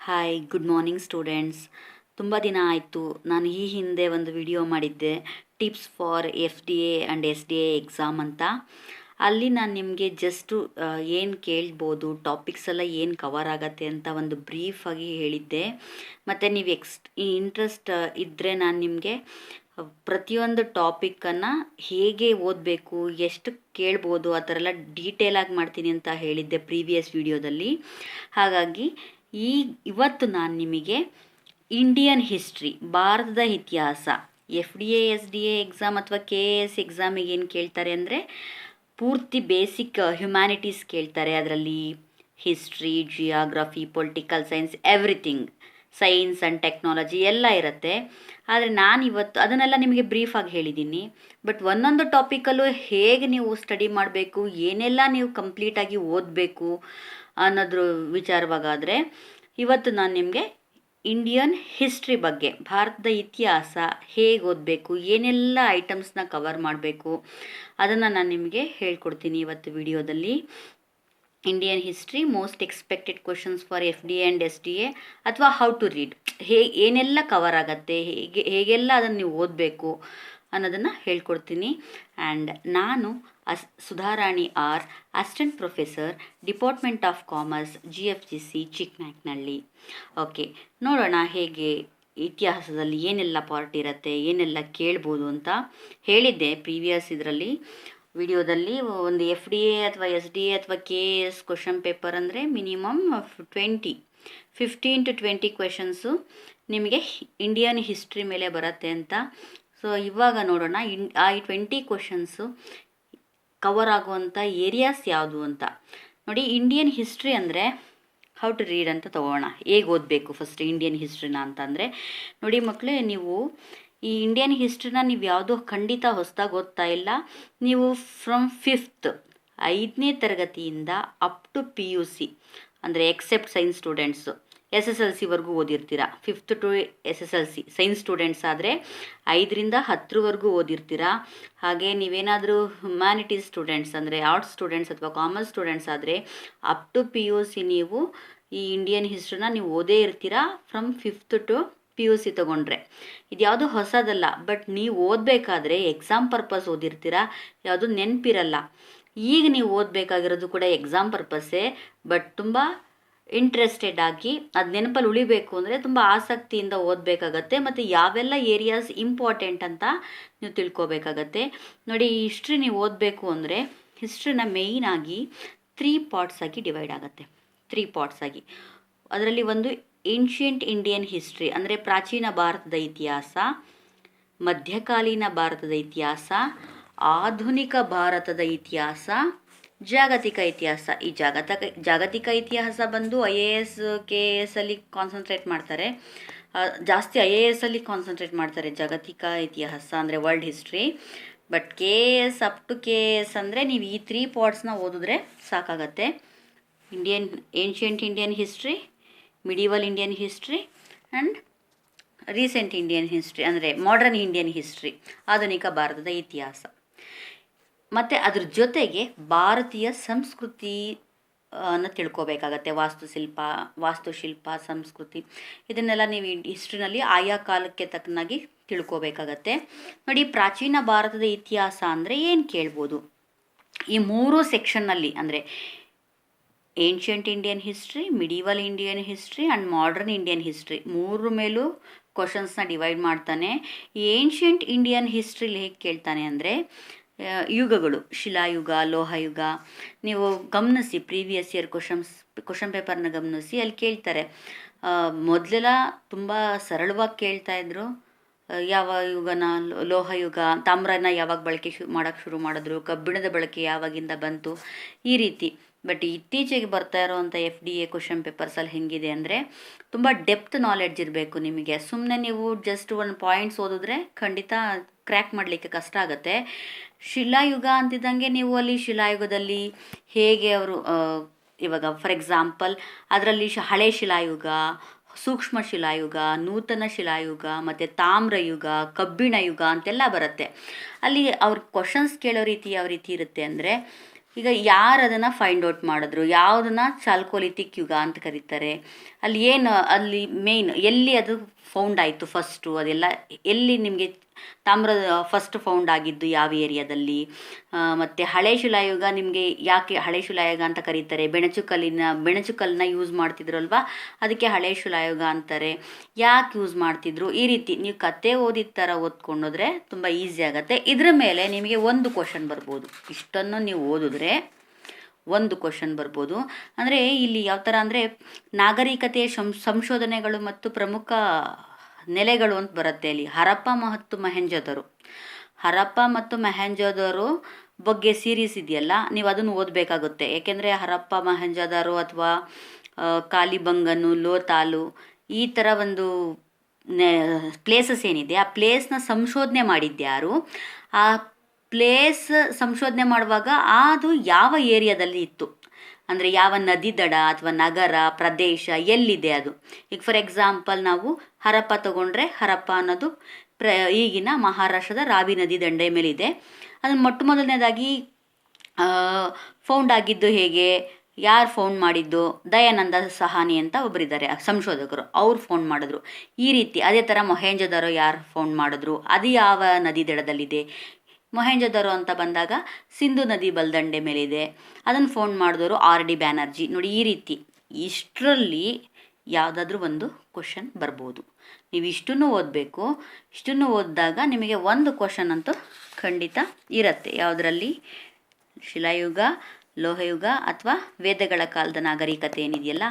Hi good morning students. ತುಂಬ ದಿನ ಆಯಿತು. ನಾನು ಈ ಹಿಂದೆ ಒಂದು ವಿಡಿಯೋ ಮಾಡಿದ್ದೆ, tips for FDA and SDA exam ಅಂತ. ಅಲ್ಲಿ ನಾನು ನಿಮಗೆ ಜಸ್ಟು ಏನು ಕೇಳ್ಬೋದು, ಟಾಪಿಕ್ಸ್ ಎಲ್ಲ ಏನು ಕವರ್ ಆಗತ್ತೆ ಅಂತ ಒಂದು ಬ್ರೀಫಾಗಿ ಹೇಳಿದ್ದೆ. ಮತ್ತು ನೀವು ಇಂಟ್ರೆಸ್ಟ್ ಇದ್ದರೆ ನಾನು ನಿಮಗೆ ಪ್ರತಿಯೊಂದು ಟಾಪಿಕ್ಕನ್ನು ಹೇಗೆ ಓದಬೇಕು, ಎಷ್ಟು ಕೇಳ್ಬೋದು ಆ ಥರ ಎಲ್ಲ ಡೀಟೇಲಾಗಿ ಮಾಡ್ತೀನಿ ಅಂತ ಹೇಳಿದ್ದೆ ಪ್ರೀವಿಯಸ್ ವಿಡಿಯೋದಲ್ಲಿ. ಹಾಗಾಗಿ ಇವತ್ತು ನಾನು ನಿಮಗೆ ಇಂಡಿಯನ್ ಹಿಸ್ಟ್ರಿ, ಭಾರತದ ಇತಿಹಾಸ, FDA SDA ಎಕ್ಸಾಮ್ ಅಥವಾ KAS ಎಕ್ಸಾಮಿಗೆ ಏನು ಕೇಳ್ತಾರೆ ಅಂದರೆ ಪೂರ್ತಿ ಬೇಸಿಕ್ ಹ್ಯುಮ್ಯಾನಿಟೀಸ್ ಕೇಳ್ತಾರೆ. ಅದರಲ್ಲಿ history, geography, political science, everything, science and technology ಎಲ್ಲ ಇರುತ್ತೆ. ಆದರೆ ನಾನು ಇವತ್ತು ಅದನ್ನೆಲ್ಲ ನಿಮಗೆ ಬ್ರೀಫಾಗಿ ಹೇಳಿದ್ದೀನಿ. ಬಟ್ ಒಂದೊಂದು ಟಾಪಿಕಲ್ಲೂ ಹೇಗೆ ನೀವು ಸ್ಟಡಿ ಮಾಡಬೇಕು, ಏನೆಲ್ಲ ನೀವು ಕಂಪ್ಲೀಟಾಗಿ ಓದಬೇಕು ಅನ್ನೋದ್ರ ವಿಚಾರವಾಗಾದರೆ ಇವತ್ತು ನಾನು ನಿಮಗೆ ಇಂಡಿಯನ್ ಹಿಸ್ಟ್ರಿ ಬಗ್ಗೆ, ಭಾರತದ ಇತಿಹಾಸ ಹೇಗೆ ಓದಬೇಕು, ಏನೆಲ್ಲ ಐಟಮ್ಸ್ನ ಕವರ್ ಮಾಡಬೇಕು ಅದನ್ನು ನಾನು ನಿಮಗೆ ಹೇಳ್ಕೊಡ್ತೀನಿ ಇವತ್ತು ವಿಡಿಯೋದಲ್ಲಿ. Indian history most expected questions for FDA and SDA ಅಥವಾ ಹೌ ಟು ರೀಡ್, ಏನೆಲ್ಲ ಕವರ್ ಆಗುತ್ತೆ, ಹೇಗೆಲ್ಲ ಅದನ್ನು ನೀವು ಓದಬೇಕು ಅನ್ನೋದನ್ನು ಹೇಳ್ಕೊಡ್ತೀನಿ. ಆ್ಯಂಡ್ ನಾನು Sudharani R, assistant professor, department of commerce, GFGC Chiknayakanahalli. Okay, ನೋಡೋಣ ಹೇಗೆ ಇತಿಹಾಸದಲ್ಲಿ ಏನೆಲ್ಲ ಪಾರ್ಟ್ ಇರುತ್ತೆ, ಏನೆಲ್ಲ ಕೇಳ್ಬೋದು ಅಂತ ಹೇಳಿದ್ದೆ ಪ್ರೀವಿಯಸ್ ಇದರಲ್ಲಿ ವಿಡಿಯೋದಲ್ಲಿ. ಒಂದು FDA ಅಥವಾ SDA ಅಥವಾ KAS ಕ್ವಶನ್ ಪೇಪರ್ ಅಂದರೆ ಮಿನಿಮಮ್ 15 to 20 ಕ್ವೆಶನ್ಸು ನಿಮಗೆ ಇಂಡಿಯನ್ ಹಿಸ್ಟ್ರಿ ಮೇಲೆ ಬರುತ್ತೆ ಅಂತ. ಸೊ ಇವಾಗ ನೋಡೋಣ ಆ 20 ಕ್ವೆಶನ್ಸು ಕವರ್ ಆಗುವಂಥ ಏರಿಯಾಸ್ ಯಾವುದು ಅಂತ. ನೋಡಿ, ಇಂಡಿಯನ್ ಹಿಸ್ಟ್ರಿ ಅಂದರೆ ಹೌ ಟು ರೀಡ್ ಅಂತ ತಗೋಣ. ಹೇಗೆ ಓದಬೇಕು ಫಸ್ಟ್ ಇಂಡಿಯನ್ ಹಿಸ್ಟ್ರಿನ ಅಂತಂದರೆ, ನೋಡಿ ಮಕ್ಕಳೇ, ನೀವು ಈ ಇಂಡಿಯನ್ ಹಿಸ್ಟ್ರಿನ ನೀವು ಯಾವುದೋ ಖಂಡಿತ ಹೊಸದಾಗಿ ಓದ್ತಾ ಇಲ್ಲ. ನೀವು ಫ್ರಮ್ 5ನೇ ತರಗತಿಯಿಂದ ಅಪ್ ಟು PUC ಅಂದರೆ ಎಕ್ಸೆಪ್ಟ್ ಸೈನ್ಸ್ ಸ್ಟೂಡೆಂಟ್ಸು SSLCವರೆಗೂ ಓದಿರ್ತೀರ. 5th to SSLC science students ಆದರೆ 5ರಿಂದ 10ರವರೆಗೂ ಓದಿರ್ತೀರ. ಹಾಗೆ ನೀವೇನಾದರೂ ಹ್ಯುಮ್ಯಾನಿಟೀಸ್ ಸ್ಟೂಡೆಂಟ್ಸ್ ಅಂದರೆ ಆರ್ಟ್ಸ್ ಸ್ಟೂಡೆಂಟ್ಸ್ ಅಥವಾ ಕಾಮರ್ಸ್ ಸ್ಟೂಡೆಂಟ್ಸ್ ಆದರೆ ಅಪ್ ಟು PUC ನೀವು ಈ ಇಂಡಿಯನ್ ಹಿಸ್ಟ್ರಿನ ನೀವು ಓದೇ ಇರ್ತೀರ ಫ್ರಮ್ 5th to PUC ತೊಗೊಂಡ್ರೆ. ಇದು ಯಾವುದೂ ಹೊಸದಲ್ಲ, ಬಟ್ ನೀವು ಓದಬೇಕಾದ್ರೆ ಎಕ್ಸಾಮ್ ಪರ್ಪಸ್ ಓದಿರ್ತೀರ, ಯಾವುದು ನೆನಪಿರಲ್ಲ. ಈಗ ನೀವು ಓದಬೇಕಾಗಿರೋದು ಕೂಡ ಎಕ್ಸಾಮ್ ಪರ್ಪಸ್ಸೇ, ಬಟ್ ತುಂಬ ಇಂಟ್ರೆಸ್ಟೆಡ್ ಆಗಿ ಅದು ನೆನಪಲ್ಲಿ ಉಳಿಬೇಕು ಅಂದರೆ ತುಂಬ ಆಸಕ್ತಿಯಿಂದ ಓದಬೇಕಾಗತ್ತೆ. ಮತ್ತು ಯಾವೆಲ್ಲ ಏರಿಯಾಸ್ ಇಂಪಾರ್ಟೆಂಟ್ ಅಂತ ನೀವು ತಿಳ್ಕೊಬೇಕಾಗತ್ತೆ. ನೋಡಿ, ಈ ಹಿಸ್ಟ್ರಿ ನೀವು ಓದಬೇಕು ಅಂದರೆ ಹಿಸ್ಟ್ರಿನ ಮೇಯ್ನಾಗಿ 3 ಪಾರ್ಟ್ಸ್ ಆಗಿ ಡಿವೈಡ್ ಆಗುತ್ತೆ. 3 ಪಾರ್ಟ್ಸ್ ಆಗಿ. ಅದರಲ್ಲಿ ಒಂದು ಏನ್ಷಿಯಂಟ್ ಇಂಡಿಯನ್ ಹಿಸ್ಟ್ರಿ ಅಂದರೆ ಪ್ರಾಚೀನ ಭಾರತದ ಇತಿಹಾಸ, ಮಧ್ಯಕಾಲೀನ ಭಾರತದ ಇತಿಹಾಸ, ಆಧುನಿಕ ಭಾರತದ ಇತಿಹಾಸ, ಜಾಗತಿಕ ಇತಿಹಾಸ. ಈ ಜಾಗತಿಕ ಇತಿಹಾಸ ಬಂದು IAS KAS ಅಲ್ಲಿ ಕಾನ್ಸಂಟ್ರೇಟ್ ಮಾಡ್ತಾರೆ. ಜಾಸ್ತಿ IAS ಅಲ್ಲಿ ಕಾನ್ಸಂಟ್ರೇಟ್ ಮಾಡ್ತಾರೆ ಜಾಗತಿಕ ಇತಿಹಾಸ ಅಂದರೆ world history. But KAS up to KAS ಅಂದರೆ ನೀವು ಈ 3 ಪಾರ್ಟ್ಸ್ನ ಓದಿದ್ರೆ ಸಾಕಾಗತ್ತೆ. Ancient Indian history, medieval Indian history and recent Indian history ಅಂದರೆ ಮಾಡರ್ನ್ ಇಂಡಿಯನ್ ಹಿಸ್ಟ್ರಿ, ಆಧುನಿಕ ಭಾರತದ ಇತಿಹಾಸ. ಮತ್ತು ಅದ್ರ ಜೊತೆಗೆ ಭಾರತೀಯ ಸಂಸ್ಕೃತಿ ತಿಳ್ಕೊಬೇಕಾಗತ್ತೆ. ವಾಸ್ತುಶಿಲ್ಪ, ಸಂಸ್ಕೃತಿ, ಇದನ್ನೆಲ್ಲ ನೀವು ಹಿಸ್ಟ್ರಿನಲ್ಲಿ ಆಯಾ ಕಾಲಕ್ಕೆ ತಕ್ಕನಾಗಿ ತಿಳ್ಕೊಬೇಕಾಗತ್ತೆ. ನೋಡಿ, ಪ್ರಾಚೀನ ಭಾರತದ ಇತಿಹಾಸ ಅಂದರೆ ಏನು ಕೇಳ್ಬೋದು, ಈ 3 ಸೆಕ್ಷನ್ನಲ್ಲಿ ಅಂದರೆ ancient Indian history, medieval Indian history and modern Indian history 3 ಮೇಲೂ ಕ್ವಶನ್ಸ್ನ ಡಿವೈಡ್ ಮಾಡ್ತಾನೆ. ಈ ಏನ್ಷಿಯಂಟ್ ಇಂಡಿಯನ್ ಹಿಸ್ಟ್ರಿಲಿ ಹೇಗೆ ಕೇಳ್ತಾನೆ ಅಂದರೆ ಯುಗಗಳು, ಶಿಲಾಯುಗ, ಲೋಹಯುಗ. ನೀವು ಗಮನಿಸಿ ಪ್ರೀವಿಯಸ್ ಇಯರ್ ಕ್ವಶನ್ ಪೇಪರ್ನ ಗಮನಿಸಿ, ಅಲ್ಲಿ ಕೇಳ್ತಾರೆ. ಮೊದಲೆಲ್ಲ ತುಂಬ ಸರಳವಾಗಿ ಕೇಳ್ತಾಯಿದ್ರು. ಯಾವ ಯುಗನ, ಲೋಹಯುಗ, ತಾಮ್ರನ ಯಾವಾಗ ಬಳಕೆ ಮಾಡೋಕ್ಕೆ ಶುರು ಮಾಡಿದ್ರು, ಕಬ್ಬಿಣದ ಬಳಕೆ ಯಾವಾಗಿಂದ ಬಂತು, ಈ ರೀತಿ. ಬಟ್ ಇತ್ತೀಚೆಗೆ ಬರ್ತಾ ಇರೋವಂಥ FDA ಕ್ವಶನ್ ಪೇಪರ್ಸಲ್ಲಿ ಹೆಂಗಿದೆ ಅಂದರೆ ತುಂಬ ಡೆಪ್ತ್ ನಾಲೆಡ್ಜ್ ಇರಬೇಕು ನಿಮಗೆ. ಸುಮ್ಮನೆ ನೀವು ಜಸ್ಟ್ ಒಂದು ಪಾಯಿಂಟ್ಸ್ ಓದಿದ್ರೆ ಖಂಡಿತ ಕ್ರ್ಯಾಕ್ ಮಾಡಲಿಕ್ಕೆ ಕಷ್ಟ ಆಗುತ್ತೆ. ಶಿಲಾಯುಗ ಅಂತಿದ್ದಂಗೆ ನೀವು ಅಲ್ಲಿ ಶಿಲಾಯುಗದಲ್ಲಿ ಹೇಗೆ ಅವರು ಇವಾಗ ಫಾರ್ ಎಕ್ಸಾಂಪಲ್ ಅದರಲ್ಲಿ ಹಳೆ ಶಿಲಾಯುಗ, ಸೂಕ್ಷ್ಮ ಶಿಲಾಯುಗ, ನೂತನ ಶಿಲಾಯುಗ ಮತ್ತು ತಾಮ್ರಯುಗ, ಕಬ್ಬಿಣ ಯುಗ ಅಂತೆಲ್ಲ ಬರುತ್ತೆ. ಅಲ್ಲಿ ಅವ್ರ ಕ್ವಶನ್ಸ್ ಕೇಳೋ ರೀತಿ ಯಾವ ರೀತಿ ಇರುತ್ತೆ ಅಂದರೆ ಈಗ ಯಾರು ಅದನ್ನು ಫೈಂಡ್ ಔಟ್ ಮಾಡಿದ್ರು, ಯಾವುದನ್ನು ಚಾಲ್ಕೋಲಿಥಿಕ್ ಯುಗ ಅಂತ ಕರೀತಾರೆ, ಅಲ್ಲಿ ಏನು ಅಲ್ಲಿ ಮೇಯ್ನ್ ಎಲ್ಲಿ ಅದು ಫೌಂಡ್ ಆಯಿತು ಫಸ್ಟು, ಅದೆಲ್ಲ ಎಲ್ಲಿ ನಿಮಗೆ ತಾಮ್ರದ ಫಸ್ಟ್ ಫೌಂಡ್ ಆಗಿದ್ದು ಯಾವ ಏರಿಯಾದಲ್ಲಿ, ಮತ್ತು ಹಳೆ ಶಿಲಾಯುಗ ನಿಮಗೆ ಯಾಕೆ ಹಳೆ ಶಿಲಾಯುಗ ಅಂತ ಕರೀತಾರೆ, ಬೆಣಚುಕಲ್ಲನ್ನ ಯೂಸ್ ಮಾಡ್ತಿದ್ರಲ್ವ, ಅದಕ್ಕೆ ಹಳೆ ಶಿಲಾಯುಗ ಅಂತಾರೆ, ಯಾಕೆ ಯೂಸ್ ಮಾಡ್ತಿದ್ರು, ಈ ರೀತಿ ನೀವು ಕತೆ ಓದಿದ ಥರ ಓದ್ಕೊಂಡೋದ್ರೆ ತುಂಬ ಈಸಿ ಆಗುತ್ತೆ. ಇದರ ಮೇಲೆ ನಿಮಗೆ ಒಂದು ಕ್ವಶನ್ ಬರ್ಬೋದು, ಇಷ್ಟನ್ನು ನೀವು ಓದಿದ್ರೆ ಒಂದು ಕ್ವಶನ್ ಬರ್ಬೋದು. ಅಂದರೆ ಇಲ್ಲಿ ಯಾವ ಥರ ಅಂದರೆ ನಾಗರಿಕತೆಯ ಸಂಶೋಧನೆಗಳು ಮತ್ತು ಪ್ರಮುಖ ನೆಲೆಗಳು ಅಂತ ಬರುತ್ತೆ. ಅಲ್ಲಿ ಹರಪ್ಪ ಮತ್ತು ಮೊಹೆಂಜೊದಾರೋ ಬಗ್ಗೆ ಸೀರೀಸ್ ಇದೆಯಲ್ಲ, ನೀವು ಅದನ್ನು ಓದಬೇಕಾಗುತ್ತೆ. ಏಕೆಂದರೆ ಹರಪ್ಪ ಮೊಹೆಂಜೊದಾರೋ ಅಥವಾ ಕಾಲಿಬಂಗನು, ಲೋತಾಲು ಈ ಥರ ಒಂದು ಪ್ಲೇಸಸ್ ಏನಿದೆ, ಆ ಪ್ಲೇಸ್ನ ಸಂಶೋಧನೆ ಮಾಡಿದ್ಯಾರು, ಆ ಪ್ಲೇಸ್ ಸಂಶೋಧನೆ ಮಾಡುವಾಗ ಅದು ಯಾವ ಏರಿಯಾದಲ್ಲಿ ಇತ್ತು, ಅಂದರೆ ಯಾವ ನದಿ ದಡ ಅಥವಾ ನಗರ ಪ್ರದೇಶ ಎಲ್ಲಿದೆ ಅದು. ಈಗ ಫಾರ್ ಎಕ್ಸಾಂಪಲ್ ನಾವು ಹರಪ್ಪ ತಗೊಂಡ್ರೆ, ಹರಪ್ಪ ಅನ್ನೋದು ಈಗಿನ ಮಹಾರಾಷ್ಟ್ರದ ರಾವಿ ನದಿ ದಂಡೆ ಮೇಲಿದೆ. ಅದನ್ನು ಮೊದಲನೇದಾಗಿ ಫೌಂಡ್ ಆಗಿದ್ದು ಹೇಗೆ, ಯಾರು ಫೌಂಡ್ ಮಾಡಿದ್ದು, ದಯಾನಂದ ಸಹಾನಿ ಅಂತ ಒಬ್ಬರಿದ್ದಾರೆ ಸಂಶೋಧಕರು, ಅವ್ರು ಫೌಂಡ್ ಮಾಡಿದ್ರು. ಈ ರೀತಿ ಅದೇ ಥರ ಮೊಹೆಂಜೊದಾರೋ ಯಾರು ಫೌಂಡ್ ಮಾಡಿದ್ರು, ಅದು ಯಾವ ನದಿ ದಡದಲ್ಲಿದೆ. ಮೊಹೆಂಜೊದಾರೋ ಅಂತ ಬಂದಾಗ ಸಿಂಧು ನದಿ ಬಲ್ದಂಡೆ ಮೇಲಿದೆ, ಅದನ್ನು ಫೌಂಡ್ ಮಾಡಿದವರು RD ಬ್ಯಾನರ್ಜಿ. ನೋಡಿ, ಈ ರೀತಿ ಇಷ್ಟರಲ್ಲಿ ಯಾವುದಾದ್ರೂ ಒಂದು ಕ್ವಶನ್ ಬರ್ಬೋದು. ನೀವು ಇಷ್ಟನ್ನು ಓದಬೇಕು. ಇಷ್ಟನ್ನು ಓದಿದಾಗ ನಿಮಗೆ ಒಂದು ಕ್ವಶನ್ ಅಂತೂ ಖಂಡಿತ ಇರುತ್ತೆ. ಯಾವುದರಲ್ಲಿ, ಶಿಲಾಯುಗ, ಲೋಹಯುಗ ಅಥವಾ ವೇದಗಳ ಕಾಲದ ನಾಗರಿಕತೆ ಏನಿದೆಯಲ್ಲ,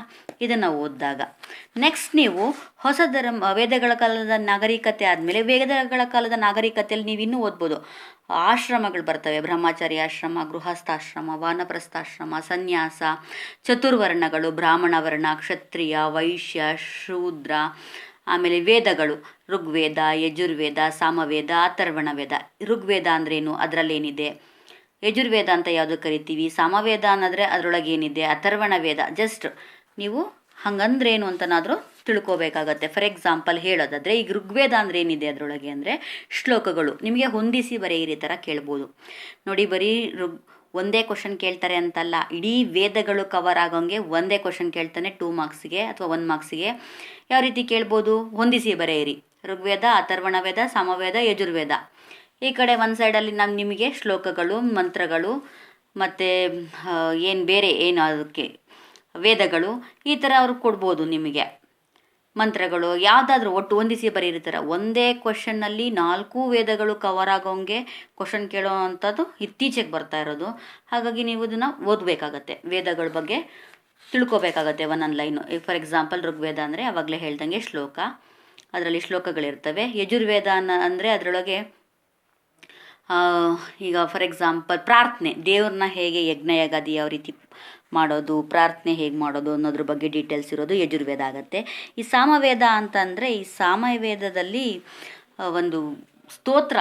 ಇದನ್ನು ಓದಿದಾಗ. ನೆಕ್ಸ್ಟ್ ನೀವು ವೇದಗಳ ಕಾಲದ ನಾಗರಿಕತೆ ಆದಮೇಲೆ ವೇದಗಳ ಕಾಲದ ನಾಗರಿಕತೆಯಲ್ಲಿ ನೀವು ಇನ್ನೂ ಓದ್ಬೋದು. ಆಶ್ರಮಗಳು ಬರ್ತವೆ, ಬ್ರಹ್ಮಚಾರಿ ಆಶ್ರಮ, ಗೃಹಸ್ಥಾಶ್ರಮ, ವಾನಪ್ರಸ್ಥಾಶ್ರಮ, ಸನ್ಯಾಸ, ಚತುರ್ವರ್ಣಗಳು, ಬ್ರಾಹ್ಮಣ ವರ್ಣ, ಕ್ಷತ್ರಿಯ, ವೈಶ್ಯ, ಶೂದ್ರ. ಆಮೇಲೆ ವೇದಗಳು, ಋಗ್ವೇದ, ಯಜುರ್ವೇದ, ಸಾಮವೇದ, ಅಥರ್ವಣ ವೇದ. ಋಗ್ವೇದ ಅಂದ್ರೇನು, ಅದರಲ್ಲೇನಿದೆ, ಯಜುರ್ವೇದ ಅಂತ ಯಾವುದು ಕರಿತೀವಿ, ಸಾಮವೇದ ಅನ್ನೋದ್ರೆ ಅದರೊಳಗೆ ಏನಿದೆ, ಅಥರ್ವಣ ವೇದ. ಜಸ್ಟ್ ನೀವು ಹಂಗಂದ್ರೇನು ಅಂತನಾದರೂ ತಿಳ್ಕೊಬೇಕಾಗತ್ತೆ. ಫಾರ್ ಎಕ್ಸಾಂಪಲ್ ಹೇಳೋದಾದರೆ, ಈಗ ಋಗ್ವೇದ ಅಂದರೆ ಏನಿದೆ ಅದರೊಳಗೆ ಅಂದರೆ ಶ್ಲೋಕಗಳು. ನಿಮಗೆ ಹೊಂದಿಸಿ ಬರೆಯಿರಿ ಥರ ಕೇಳ್ಬೋದು. ನೋಡಿ, ಬರೀ ಒಂದೇ ಕ್ವಶನ್ ಕೇಳ್ತಾರೆ ಅಂತಲ್ಲ, ಇಡೀ ವೇದಗಳು ಕವರ್ ಆಗೋಂಗೆ ಒಂದೇ ಕ್ವಶನ್ ಕೇಳ್ತಾನೆ 2 ಮಾರ್ಕ್ಸಿಗೆ ಅಥವಾ 1 ಮಾರ್ಕ್ಸಿಗೆ. ಯಾವ ರೀತಿ ಕೇಳ್ಬೋದು, ಹೊಂದಿಸಿ ಬರೆಯಿರಿ. ಋಗ್ವೇದ, ಅಥರ್ವಣ ವೇದ, ಸಾಮವೇದ, ಯಜುರ್ವೇದ. ಈ ಕಡೆ ಒಂದು ಸೈಡಲ್ಲಿ ನಿಮಗೆ ಶ್ಲೋಕಗಳು, ಮಂತ್ರಗಳು ಮತ್ತು ಏನು ಬೇರೆ ಏನು ಅದಕ್ಕೆ ವೇದಗಳು, ಈ ಥರ ಅವ್ರು ಕೊಡ್ಬೋದು ನಿಮಗೆ ಮಂತ್ರಗಳು. ಯಾವುದಾದ್ರೂ ಒಟ್ಟು ಹೊಂದಿಸಿ ಬರೀರ್ತಾರೆ. ಒಂದೇ ಕ್ವಶನ್ನಲ್ಲಿ 4 ವೇದಗಳು ಕವರ್ ಆಗೋಂಗೆ ಕ್ವಶನ್ ಕೇಳೋ ಅಂಥದ್ದು ಇತ್ತೀಚೆಗೆ ಬರ್ತಾ ಇರೋದು. ಹಾಗಾಗಿ ನೀವು ಇದನ್ನು ಓದಬೇಕಾಗತ್ತೆ, ವೇದಗಳ ಬಗ್ಗೆ ತಿಳ್ಕೊಬೇಕಾಗತ್ತೆ ಒಂದೊಂದು ಲೈನು. ಈಗ ಫಾರ್ ಎಕ್ಸಾಂಪಲ್ ಋಗ್ವೇದ ಅಂದರೆ ಆವಾಗಲೇ ಹೇಳ್ದಂಗೆ ಶ್ಲೋಕ, ಅದರಲ್ಲಿ ಶ್ಲೋಕಗಳಿರ್ತವೆ. ಯಜುರ್ವೇದ ಅಂದರೆ ಅದರೊಳಗೆ ಈಗ ಫಾರ್ ಎಕ್ಸಾಂಪಲ್ ಪ್ರಾರ್ಥನೆ, ದೇವ್ರನ್ನ ಹೇಗೆ ಯಜ್ಞಯಾಗಾದಿ ಯಾವ ರೀತಿ ಮಾಡೋದು, ಪ್ರಾರ್ಥನೆ ಹೇಗೆ ಮಾಡೋದು ಅನ್ನೋದ್ರ ಬಗ್ಗೆ ಡೀಟೇಲ್ಸ್ ಇರೋದು ಯಜುರ್ವೇದ ಆಗುತ್ತೆ. ಈ ಸಾಮವೇದ ಅಂತಂದರೆ, ಈ ಸಾಮವೇದದಲ್ಲಿ ಒಂದು ಸ್ತೋತ್ರ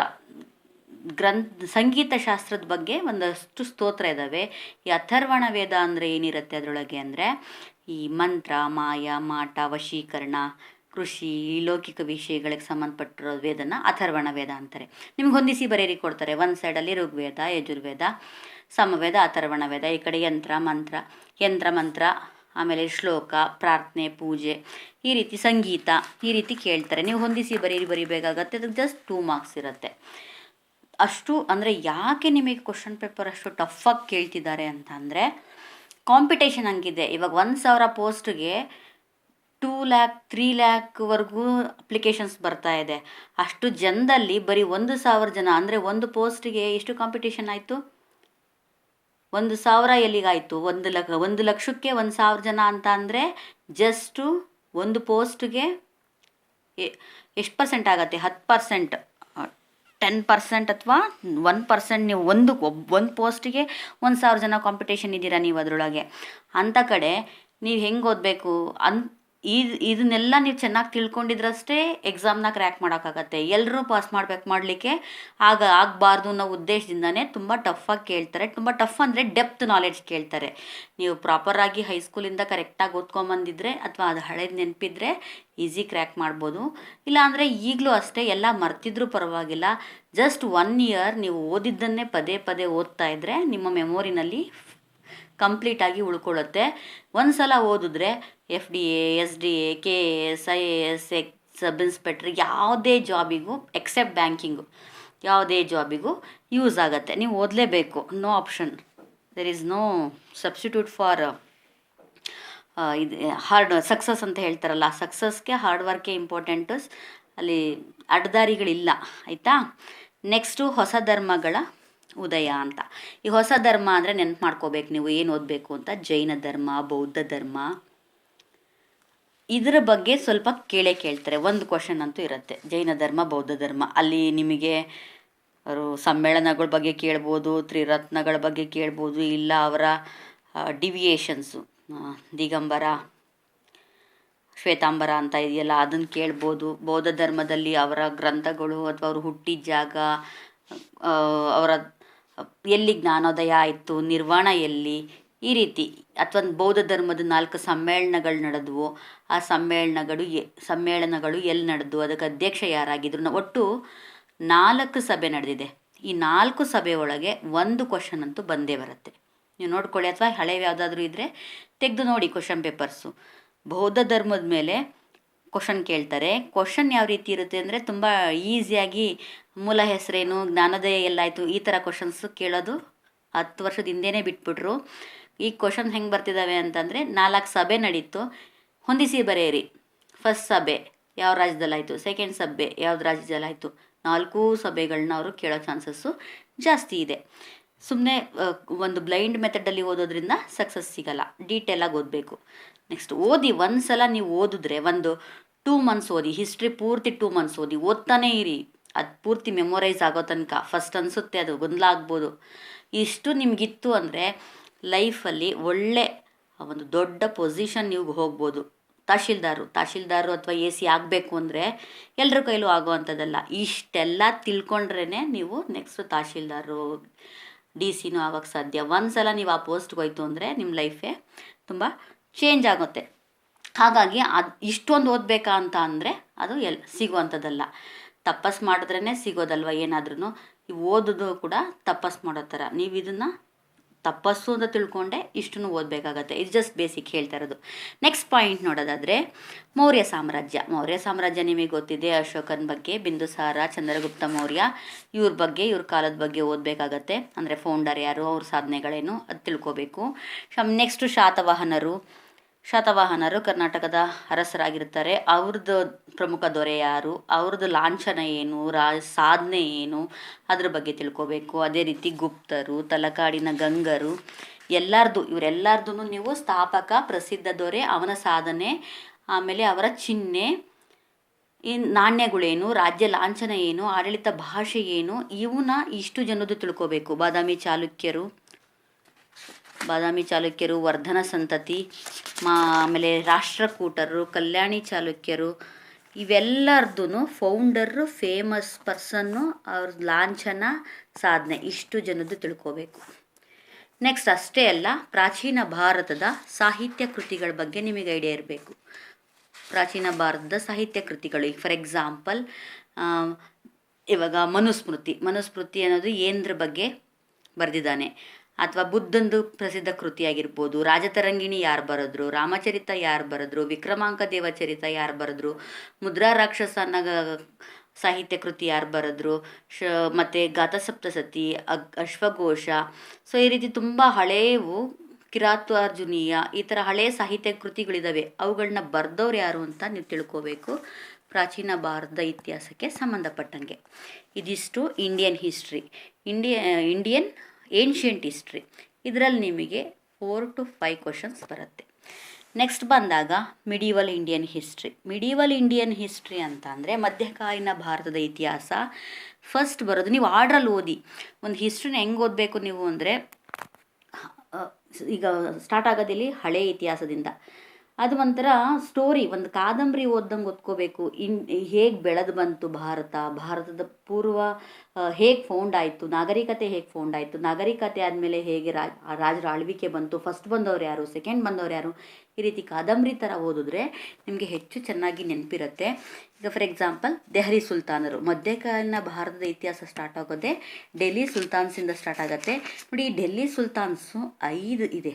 ಸಂಗೀತ ಶಾಸ್ತ್ರದ ಬಗ್ಗೆ ಒಂದಷ್ಟು ಸ್ತೋತ್ರ ಇದ್ದಾವೆ. ಈ ಅಥರ್ವಣ ವೇದ ಅಂದರೆ ಏನಿರುತ್ತೆ ಅದರೊಳಗೆ ಅಂದರೆ ಈ ಮಂತ್ರ, ಮಾಯ, ಮಾಟ, ವಶೀಕರಣ, ಕೃಷಿ, ಲೌಕಿಕ ವಿಷಯಗಳಿಗೆ ಸಂಬಂಧಪಟ್ಟಿರೋ ವೇದನ ಅಥರ್ವಣ ವೇದ ಅಂತಾರೆ. ನಿಮ್ಗೆ ಹೊಂದಿಸಿ ಬರೆಯರಿ ಕೊಡ್ತಾರೆ. ಒಂದು ಸೈಡಲ್ಲಿ ಋಗ್ವೇದ, ಯಜುರ್ವೇದ, ಸಮವೇದ, ಅಥರ್ವಣ ವೇದ. ಈ ಕಡೆ ಯಂತ್ರ ಮಂತ್ರ, ಆಮೇಲೆ ಶ್ಲೋಕ, ಪ್ರಾರ್ಥನೆ, ಪೂಜೆ, ಈ ರೀತಿ ಸಂಗೀತ, ಈ ರೀತಿ ಕೇಳ್ತಾರೆ. ನೀವು ಹೊಂದಿಸಿ ಬರಿಬೇಕಾಗತ್ತೆ. ಅದಕ್ಕೆ ಜಸ್ಟ್ 2 ಮಾರ್ಕ್ಸ್ ಇರುತ್ತೆ. ಅಷ್ಟು ಅಂದರೆ ಯಾಕೆ ನಿಮಗೆ ಕ್ವಶನ್ ಪೇಪರ್ ಅಷ್ಟು ಟಫಾಗಿ ಕೇಳ್ತಿದ್ದಾರೆ ಅಂತ ಅಂದರೆ, ಕಾಂಪಿಟೇಷನ್ ಹಂಗಿದೆ. ಇವಾಗ 1,000 ಪೋಸ್ಟ್ಗೆ 2 ಲ್ಯಾಕ್ 3 ಲ್ಯಾಕ್ವರೆಗೂ ಅಪ್ಲಿಕೇಶನ್ಸ್ ಬರ್ತಾ ಇದೆ. ಅಷ್ಟು ಜನದಲ್ಲಿ ಬರೀ 1,000 ಜನ ಅಂದರೆ ಒಂದು ಪೋಸ್ಟಿಗೆ ಎಷ್ಟು ಕಾಂಪಿಟೇಷನ್ ಆಯಿತು? 1,000 ಎಲ್ಲಿಗಾಯಿತು? 1 ಲಕ್ಷಕ್ಕೆ 1,000 ಜನ ಅಂತ ಅಂದರೆ ಜಸ್ಟು ಒಂದು ಪೋಸ್ಟ್ಗೆ ಎಷ್ಟು ಪರ್ಸೆಂಟ್ ಆಗುತ್ತೆ? 10%, 10% ಅಥವಾ 1%. ನೀವು ಒಂದು ಪೋಸ್ಟಿಗೆ 1,000 ಜನ ಕಾಂಪಿಟೇಷನ್ ಇದ್ದೀರಾ ನೀವು ಅದರೊಳಗೆ. ಅಂಥ ಕಡೆ ನೀವು ಹೆಂಗೆ ಓದಬೇಕು? ಇದನ್ನೆಲ್ಲ ನೀವು ಚೆನ್ನಾಗಿ ತಿಳ್ಕೊಂಡಿದ್ರಷ್ಟೇ ಎಕ್ಸಾಮ್ನ ಕ್ರ್ಯಾಕ್ ಮಾಡೋಕ್ಕಾಗತ್ತೆ. ಎಲ್ಲರೂ ಪಾಸ್ ಮಾಡಲಿಕ್ಕೆ ಆಗಬಾರ್ದು ಅನ್ನೋ ಉದ್ದೇಶದಿಂದನೇ ತುಂಬ ಟಫಾಗಿ ಕೇಳ್ತಾರೆ. ತುಂಬ ಟಫ್ ಅಂದರೆ ಡೆಪ್ತ್ ನಾಲೆಡ್ಜ್ ಕೇಳ್ತಾರೆ. ನೀವು ಪ್ರಾಪರಾಗಿ ಹೈಸ್ಕೂಲಿಂದ ಕರೆಕ್ಟಾಗಿ ಓದ್ಕೊಂಬಂದಿದ್ರೆ ಅಥವಾ ಅದು ಹಳೇದು ನೆನಪಿದ್ರೆ ಈಸಿ ಕ್ರ್ಯಾಕ್ ಮಾಡ್ಬೋದು. ಇಲ್ಲಾಂದರೆ ಈಗಲೂ ಅಷ್ಟೇ ಎಲ್ಲ ಮರ್ತಿದ್ರೂ ಪರವಾಗಿಲ್ಲ. ಜಸ್ಟ್ 1 ಇಯರ್ ನೀವು ಓದಿದ್ದನ್ನೇ ಪದೇ ಪದೇ ಓದ್ತಾ ಇದ್ದರೆ ನಿಮ್ಮ ಮೆಮೊರಿನಲ್ಲಿ ಕಂಪ್ಲೀಟಾಗಿ ಉಳ್ಕೊಳ್ಳುತ್ತೆ. ಒಂದು ಸಲ ಓದಿದ್ರೆ FDA, SDA, KS, IAS, sub inspector ಯಾವುದೇ ಜಾಬಿಗೂ ಎಕ್ಸೆಪ್ಟ್ ಬ್ಯಾಂಕಿಂಗು ಯಾವುದೇ ಜಾಬಿಗೂ ಯೂಸ್ ಆಗುತ್ತೆ. ನೀವು ಓದಲೇಬೇಕು, no option. There is no substitute for ಇದು ಹಾರ್ಡ್ ಸಕ್ಸಸ್ ಅಂತ ಹೇಳ್ತಾರಲ್ಲ, ಸಕ್ಸಸ್ಗೆ ಹಾರ್ಡ್ ವರ್ಕೇ ಇಂಪಾರ್ಟೆಂಟು. ಅಲ್ಲಿ ಅಡ್ಡದಾರಿಗಳಿಲ್ಲ, ಆಯಿತಾ. ನೆಕ್ಸ್ಟು ಹೊಸ ಧರ್ಮಗಳ ಉದಯ ಅಂತ. ಈ ಹೊಸ ಧರ್ಮ ಅಂದರೆ ನೆನ್ಪು ಮಾಡ್ಕೋಬೇಕು ನೀವು ಏನು ಓದಬೇಕು ಅಂತ. ಜೈನ ಧರ್ಮ, ಬೌದ್ಧ ಧರ್ಮ, ಇದರ ಬಗ್ಗೆ ಸ್ವಲ್ಪ ಕೇಳ್ತಾರೆ. ಒಂದು ಕ್ವಶನ್ ಅಂತೂ ಇರುತ್ತೆ, ಜೈನ ಧರ್ಮ, ಬೌದ್ಧ ಧರ್ಮ. ಅಲ್ಲಿ ನಿಮಗೆ ಅವರು ಸಮ್ಮೇಳನಗಳ ಬಗ್ಗೆ ಕೇಳ್ಬೋದು, ತ್ರಿರತ್ನಗಳ ಬಗ್ಗೆ ಕೇಳ್ಬೋದು, ಇಲ್ಲ ಅವರ ಡಿವಿಯೇಷನ್ಸು, ದಿಗಂಬರ, ಶ್ವೇತಾಂಬರ ಅಂತ ಇದೆಯಲ್ಲ ಅದನ್ನು ಕೇಳ್ಬೋದು. ಬೌದ್ಧ ಧರ್ಮದಲ್ಲಿ ಅವರ ಗ್ರಂಥಗಳು ಅಥವಾ ಅವರು ಹುಟ್ಟಿದ ಜಾಗ, ಅವರ ಎಲ್ಲಿ ಜ್ಞಾನೋದಯ ಆಯಿತು, ನಿರ್ವಾಣ ಎಲ್ಲಿ, ಈ ರೀತಿ. ಅಥವಾ ಬೌದ್ಧ ಧರ್ಮದ 4 ಸಮ್ಮೇಳನಗಳು ನಡೆದವು, ಆ ಸಮ್ಮೇಳನಗಳು ಎಲ್ಲಿ ನಡೆದು, ಅದಕ್ಕೆ ಅಧ್ಯಕ್ಷ ಯಾರಾಗಿದ್ರು. ಒಟ್ಟು 4 ಸಭೆ ನಡೆದಿದೆ. ಈ 4 ಸಭೆ ಒಳಗೆ ಒಂದು ಕ್ವಶನ್ ಅಂತೂ ಬಂದೇ ಬರುತ್ತೆ. ನೀವು ನೋಡ್ಕೊಳ್ಳಿ, ಅಥವಾ ಹಳೆಯ ಯಾವುದಾದ್ರೂ ಇದ್ದರೆ ತೆಗೆದು ನೋಡಿ ಕ್ವಶನ್ ಪೇಪರ್ಸು. ಬೌದ್ಧ ಧರ್ಮದ ಮೇಲೆ ಕ್ವಶನ್ ಕೇಳ್ತಾರೆ. ಕ್ವಶನ್ ಯಾವ ರೀತಿ ಇರುತ್ತೆ ಅಂದರೆ ತುಂಬ ಈಸಿಯಾಗಿ ಮೂಲ ಹೆಸರೇನು, ಜ್ಞಾನೋದಯ ಎಲ್ಲಾಯಿತು, ಈ ಥರ ಕ್ವಶನ್ಸು ಕೇಳೋದು 10 ವರ್ಷದ ಹಿಂದೆಯೇ ಬಿಟ್ಬಿಟ್ರು. ಈ ಕ್ವಶನ್ ಹೆಂಗೆ ಬರ್ತಿದ್ದಾವೆ ಅಂತಂದರೆ 4 ಸಭೆ ನಡೀತು, ಹೊಂದಿಸಿ ಬರೆಯಿರಿ. ಫಸ್ಟ್ ಸಭೆ ಯಾವ ರಾಜ್ಯದಲ್ಲಾಯಿತು, ಸೆಕೆಂಡ್ ಸಭೆ ಯಾವ್ದು ರಾಜ್ಯದಲ್ಲಾಯಿತು, 4 ಸಭೆಗಳನ್ನ ಅವರು ಕೇಳೋ ಚಾನ್ಸಸ್ಸು ಜಾಸ್ತಿ ಇದೆ. ಸುಮ್ಮನೆ ಒಂದು ಬ್ಲೈಂಡ್ ಮೆಥಡಲ್ಲಿ ಓದೋದ್ರಿಂದ ಸಕ್ಸಸ್ ಸಿಗಲ್ಲ, ಡೀಟೇಲಾಗಿ ಓದಬೇಕು. ನೆಕ್ಸ್ಟ್ ಓದಿ, ಒಂದು ಸಲ ನೀವು ಓದಿದ್ರೆ ಒಂದು 2 ಮಂತ್ಸ್ ಓದಿ, ಹಿಸ್ಟ್ರಿ ಪೂರ್ತಿ 2 ಮಂತ್ಸ್ ಓದಿ, ಓದ್ತಾನೇ ಇರಿ. ಅದು ಪೂರ್ತಿ ಮೆಮೊರೈಸ್ ಆಗೋ ತನಕ. ಫಸ್ಟ್ ಅನಿಸುತ್ತೆ ಅದು ಗೊಂದಲ ಆಗ್ಬೋದು. ಇಷ್ಟು ನಿಮಗಿತ್ತು ಅಂದರೆ ಲೈಫಲ್ಲಿ ಒಳ್ಳೆ ಒಂದು ದೊಡ್ಡ ಪೊಸಿಷನ್ ನೀವು ಹೋಗ್ಬೋದು. ತಹಶೀಲ್ದಾರು ಅಥವಾ AC ಆಗಬೇಕು ಅಂದರೆ ಎಲ್ಲರ ಕೈಲೂ ಆಗೋವಂಥದ್ದಲ್ಲ. ಇಷ್ಟೆಲ್ಲ ತಿಳ್ಕೊಂಡ್ರೇ ನೀವು ನೆಕ್ಸ್ಟ್ ತಹಶೀಲ್ದಾರು, DC ಆಗೋಕ್ಕೆ ಸಾಧ್ಯ. ಒಂದು ಸಲ ನೀವು ಆ ಪೋಸ್ಟ್ಗೆ ಹೋಯ್ತು ಅಂದರೆ ನಿಮ್ಮ ಲೈಫೇ ತುಂಬ ಚೇಂಜ್ ಆಗುತ್ತೆ. ಹಾಗಾಗಿ ಇಷ್ಟೊಂದು ಓದಬೇಕಾ ಅಂತ ಅಂದರೆ ಅದು ಸಿಗುವಂಥದ್ದಲ್ಲ. ತಪಸ್ ಮಾಡಿದ್ರೇ ಸಿಗೋದಲ್ವ ಏನಾದ್ರೂ. ಈ ಓದೋದು ಕೂಡ ತಪಸ್ ಮಾಡೋ ಥರ. ನೀವು ಇದನ್ನು ತಪಸ್ಸು ಅಂತ ತಿಳ್ಕೊಂಡೆ ಇಷ್ಟನ್ನು ಓದಬೇಕಾಗತ್ತೆ. ಇದು ಜಸ್ಟ್ ಬೇಸಿಕ್ ಹೇಳ್ತಾ ಇರೋದು. ನೆಕ್ಸ್ಟ್ ಪಾಯಿಂಟ್ ನೋಡೋದಾದರೆ ಮೌರ್ಯ ಸಾಮ್ರಾಜ್ಯ ನಿಮಗೆ ಗೊತ್ತಿದೆ. ಅಶೋಕನ ಬಗ್ಗೆ, ಬಿಂದುಸಾರ, ಚಂದ್ರಗುಪ್ತ ಮೌರ್ಯ, ಇವ್ರ ಕಾಲದ ಬಗ್ಗೆ ಓದಬೇಕಾಗತ್ತೆ. ಅಂದರೆ ಫೌಂಡರ್ ಯಾರು, ಅವ್ರ ಸಾಧನೆಗಳೇನು ಅದು ತಿಳ್ಕೋಬೇಕು. ನೆಕ್ಸ್ಟು ಶಾತವಾಹನರು ಕರ್ನಾಟಕದ ಅರಸರಾಗಿರ್ತಾರೆ. ಅವ್ರದ್ದು ಪ್ರಮುಖ ದೊರೆ ಯಾರು, ಅವ್ರದ್ದು ಲಾಂಛನ ಏನು, ಸಾಧನೆ ಏನು, ಅದ್ರ ಬಗ್ಗೆ ತಿಳ್ಕೋಬೇಕು. ಅದೇ ರೀತಿ ಗುಪ್ತರು, ತಲಕಾಡಿನ ಗಂಗರು, ಇವರೆಲ್ಲರದು ನೀವು ಸ್ಥಾಪಕ, ಪ್ರಸಿದ್ಧ ದೊರೆ, ಅವನ ಸಾಧನೆ, ಆಮೇಲೆ ಅವರ ಚಿಹ್ನೆ, ಈ ನಾಣ್ಯಗಳೇನು, ರಾಜ್ಯ ಲಾಂಛನ ಏನು, ಆಡಳಿತ ಭಾಷೆ ಏನು, ಇವನ್ನ ಇಷ್ಟು ಜನದ್ದು ತಿಳ್ಕೋಬೇಕು. ಬಾದಾಮಿ ಚಾಲುಕ್ಯರು, ವರ್ಧನ ಸಂತತಿ, ಆಮೇಲೆ ರಾಷ್ಟ್ರಕೂಟರು, ಕಲ್ಯಾಣಿ ಚಾಲುಕ್ಯರು, ಇವೆಲ್ಲರದ್ದು ಫೌಂಡರು, ಫೇಮಸ್ ಪರ್ಸನ್ನು, ಅವ್ರ ಲಾಂಛನ, ಸಾಧನೆ, ಇಷ್ಟು ಜನದ್ದು ತಿಳ್ಕೋಬೇಕು. ನೆಕ್ಸ್ಟ್ ಅಷ್ಟೇ ಅಲ್ಲ, ಪ್ರಾಚೀನ ಭಾರತದ ಸಾಹಿತ್ಯ ಕೃತಿಗಳ ಬಗ್ಗೆ ನಿಮಗೆ ಐಡಿಯಾ ಇರಬೇಕು. ಪ್ರಾಚೀನ ಭಾರತದ ಸಾಹಿತ್ಯ ಕೃತಿಗಳು, ಈಗ ಫಾರ್ ಎಕ್ಸಾಂಪಲ್ ಇವಾಗ ಮನುಸ್ಮೃತಿ ಅನ್ನೋದು ಏನರ ಬಗ್ಗೆ ಬರೆದಿದ್ದಾನೆ, ಅಥವಾ ಬುದ್ಧಂದು ಪ್ರಸಿದ್ಧ ಕೃತಿಯಾಗಿರ್ಬೋದು. ರಾಜತರಂಗಿಣಿ ಯಾರು ಬರೆದ್ರು, ರಾಮಚರಿತ ಯಾರು ಬರೆದ್ರು, ವಿಕ್ರಮಾಂಕ ದೇವಚರಿತ ಯಾರು ಬರೆದ್ರು, ಮುದ್ರಾ ರಾಕ್ಷಸ ಅನ್ನೋ ಸಾಹಿತ್ಯ ಕೃತಿ ಯಾರು ಬರೆದ್ರು, ಮತ್ತು ಗಾಥಾಸಪ್ತಸತಿ, ಅಶ್ವಘೋಷ. ಸೊ ಈ ರೀತಿ ತುಂಬ ಹಳೆಯವು, ಕಿರಾತಾರ್ಜುನೀಯ, ಈ ಥರ ಹಳೆಯ ಸಾಹಿತ್ಯ ಕೃತಿಗಳಿದ್ದಾವೆ. ಅವುಗಳನ್ನ ಬರೆದವ್ರು ಯಾರು ಅಂತ ನೀವು ತಿಳ್ಕೋಬೇಕು ಪ್ರಾಚೀನ ಭಾರತದ ಇತಿಹಾಸಕ್ಕೆ ಸಂಬಂಧಪಟ್ಟಂಗೆ. ಇದಿಷ್ಟು Indian history, Indian ancient history. ಇದರಲ್ಲಿ ನಿಮಗೆ 4 to 5 ಕ್ವಶನ್ಸ್ ಬರುತ್ತೆ. ನೆಕ್ಸ್ಟ್ ಬಂದಾಗ ಮಿಡಿವಲ್ ಇಂಡಿಯನ್ ಹಿಸ್ಟ್ರಿ ಅಂತ ಅಂದರೆ ಮಧ್ಯಕಾಲೀನ ಭಾರತದ ಇತಿಹಾಸ. ಫಸ್ಟ್ ಬರೋದು, ನೀವು ಆರ್ಡ್ರಲ್ಲಿ ಓದಿ. ಒಂದು ಹಿಸ್ಟ್ರಿನ ಹೆಂಗೆ ಓದಬೇಕು ನೀವು ಅಂದರೆ, ಈಗ ಸ್ಟಾರ್ಟ್ ಆಗೋದಿಲ್ಲಿ ಹಳೆಯ ಇತಿಹಾಸದಿಂದ. ಅದು ಒಂಥರ ಸ್ಟೋರಿ, ಒಂದು ಕಾದಂಬರಿ ಓದ್ದಂಗೆ ಓದ್ಕೋಬೇಕು. ಹೇಗೆ ಬೆಳೆದು ಬಂತು ಭಾರತದ ಪೂರ್ವ ಹೇಗೆ ಫೌಂಡ್ ಆಯಿತು, ನಾಗರಿಕತೆ ಹೇಗೆ ಫೌಂಡ್ ಆಯಿತು, ನಾಗರಿಕತೆ ಆದಮೇಲೆ ಹೇಗೆ ರಾಜರ ಆಳ್ವಿಕೆ ಬಂತು, ಫಸ್ಟ್ ಬಂದವ್ರು ಯಾರು, ಸೆಕೆಂಡ್ ಬಂದವ್ರು ಯಾರು, ಈ ರೀತಿ ಕಾದಂಬರಿ ಥರ ಓದಿದ್ರೆ ನಿಮಗೆ ಹೆಚ್ಚು ಚೆನ್ನಾಗಿ ನೆನಪಿರುತ್ತೆ. ಈಗ ಫಾರ್ ಎಕ್ಸಾಂಪಲ್ ದೆಹಲಿ ಸುಲ್ತಾನರು, ಮಧ್ಯಕಾಲೀನ ಭಾರತದ ಇತಿಹಾಸ ಸ್ಟಾರ್ಟ್ ಆಗೋದೇ ಡೆಲ್ಲಿ ಸುಲ್ತಾನ್ಸಿಂದ ಸ್ಟಾರ್ಟ್ ಆಗುತ್ತೆ. ನೋಡಿ, ಈ ಡೆಲ್ಲಿ ಸುಲ್ತಾನ್ಸು 5 ಇದೆ,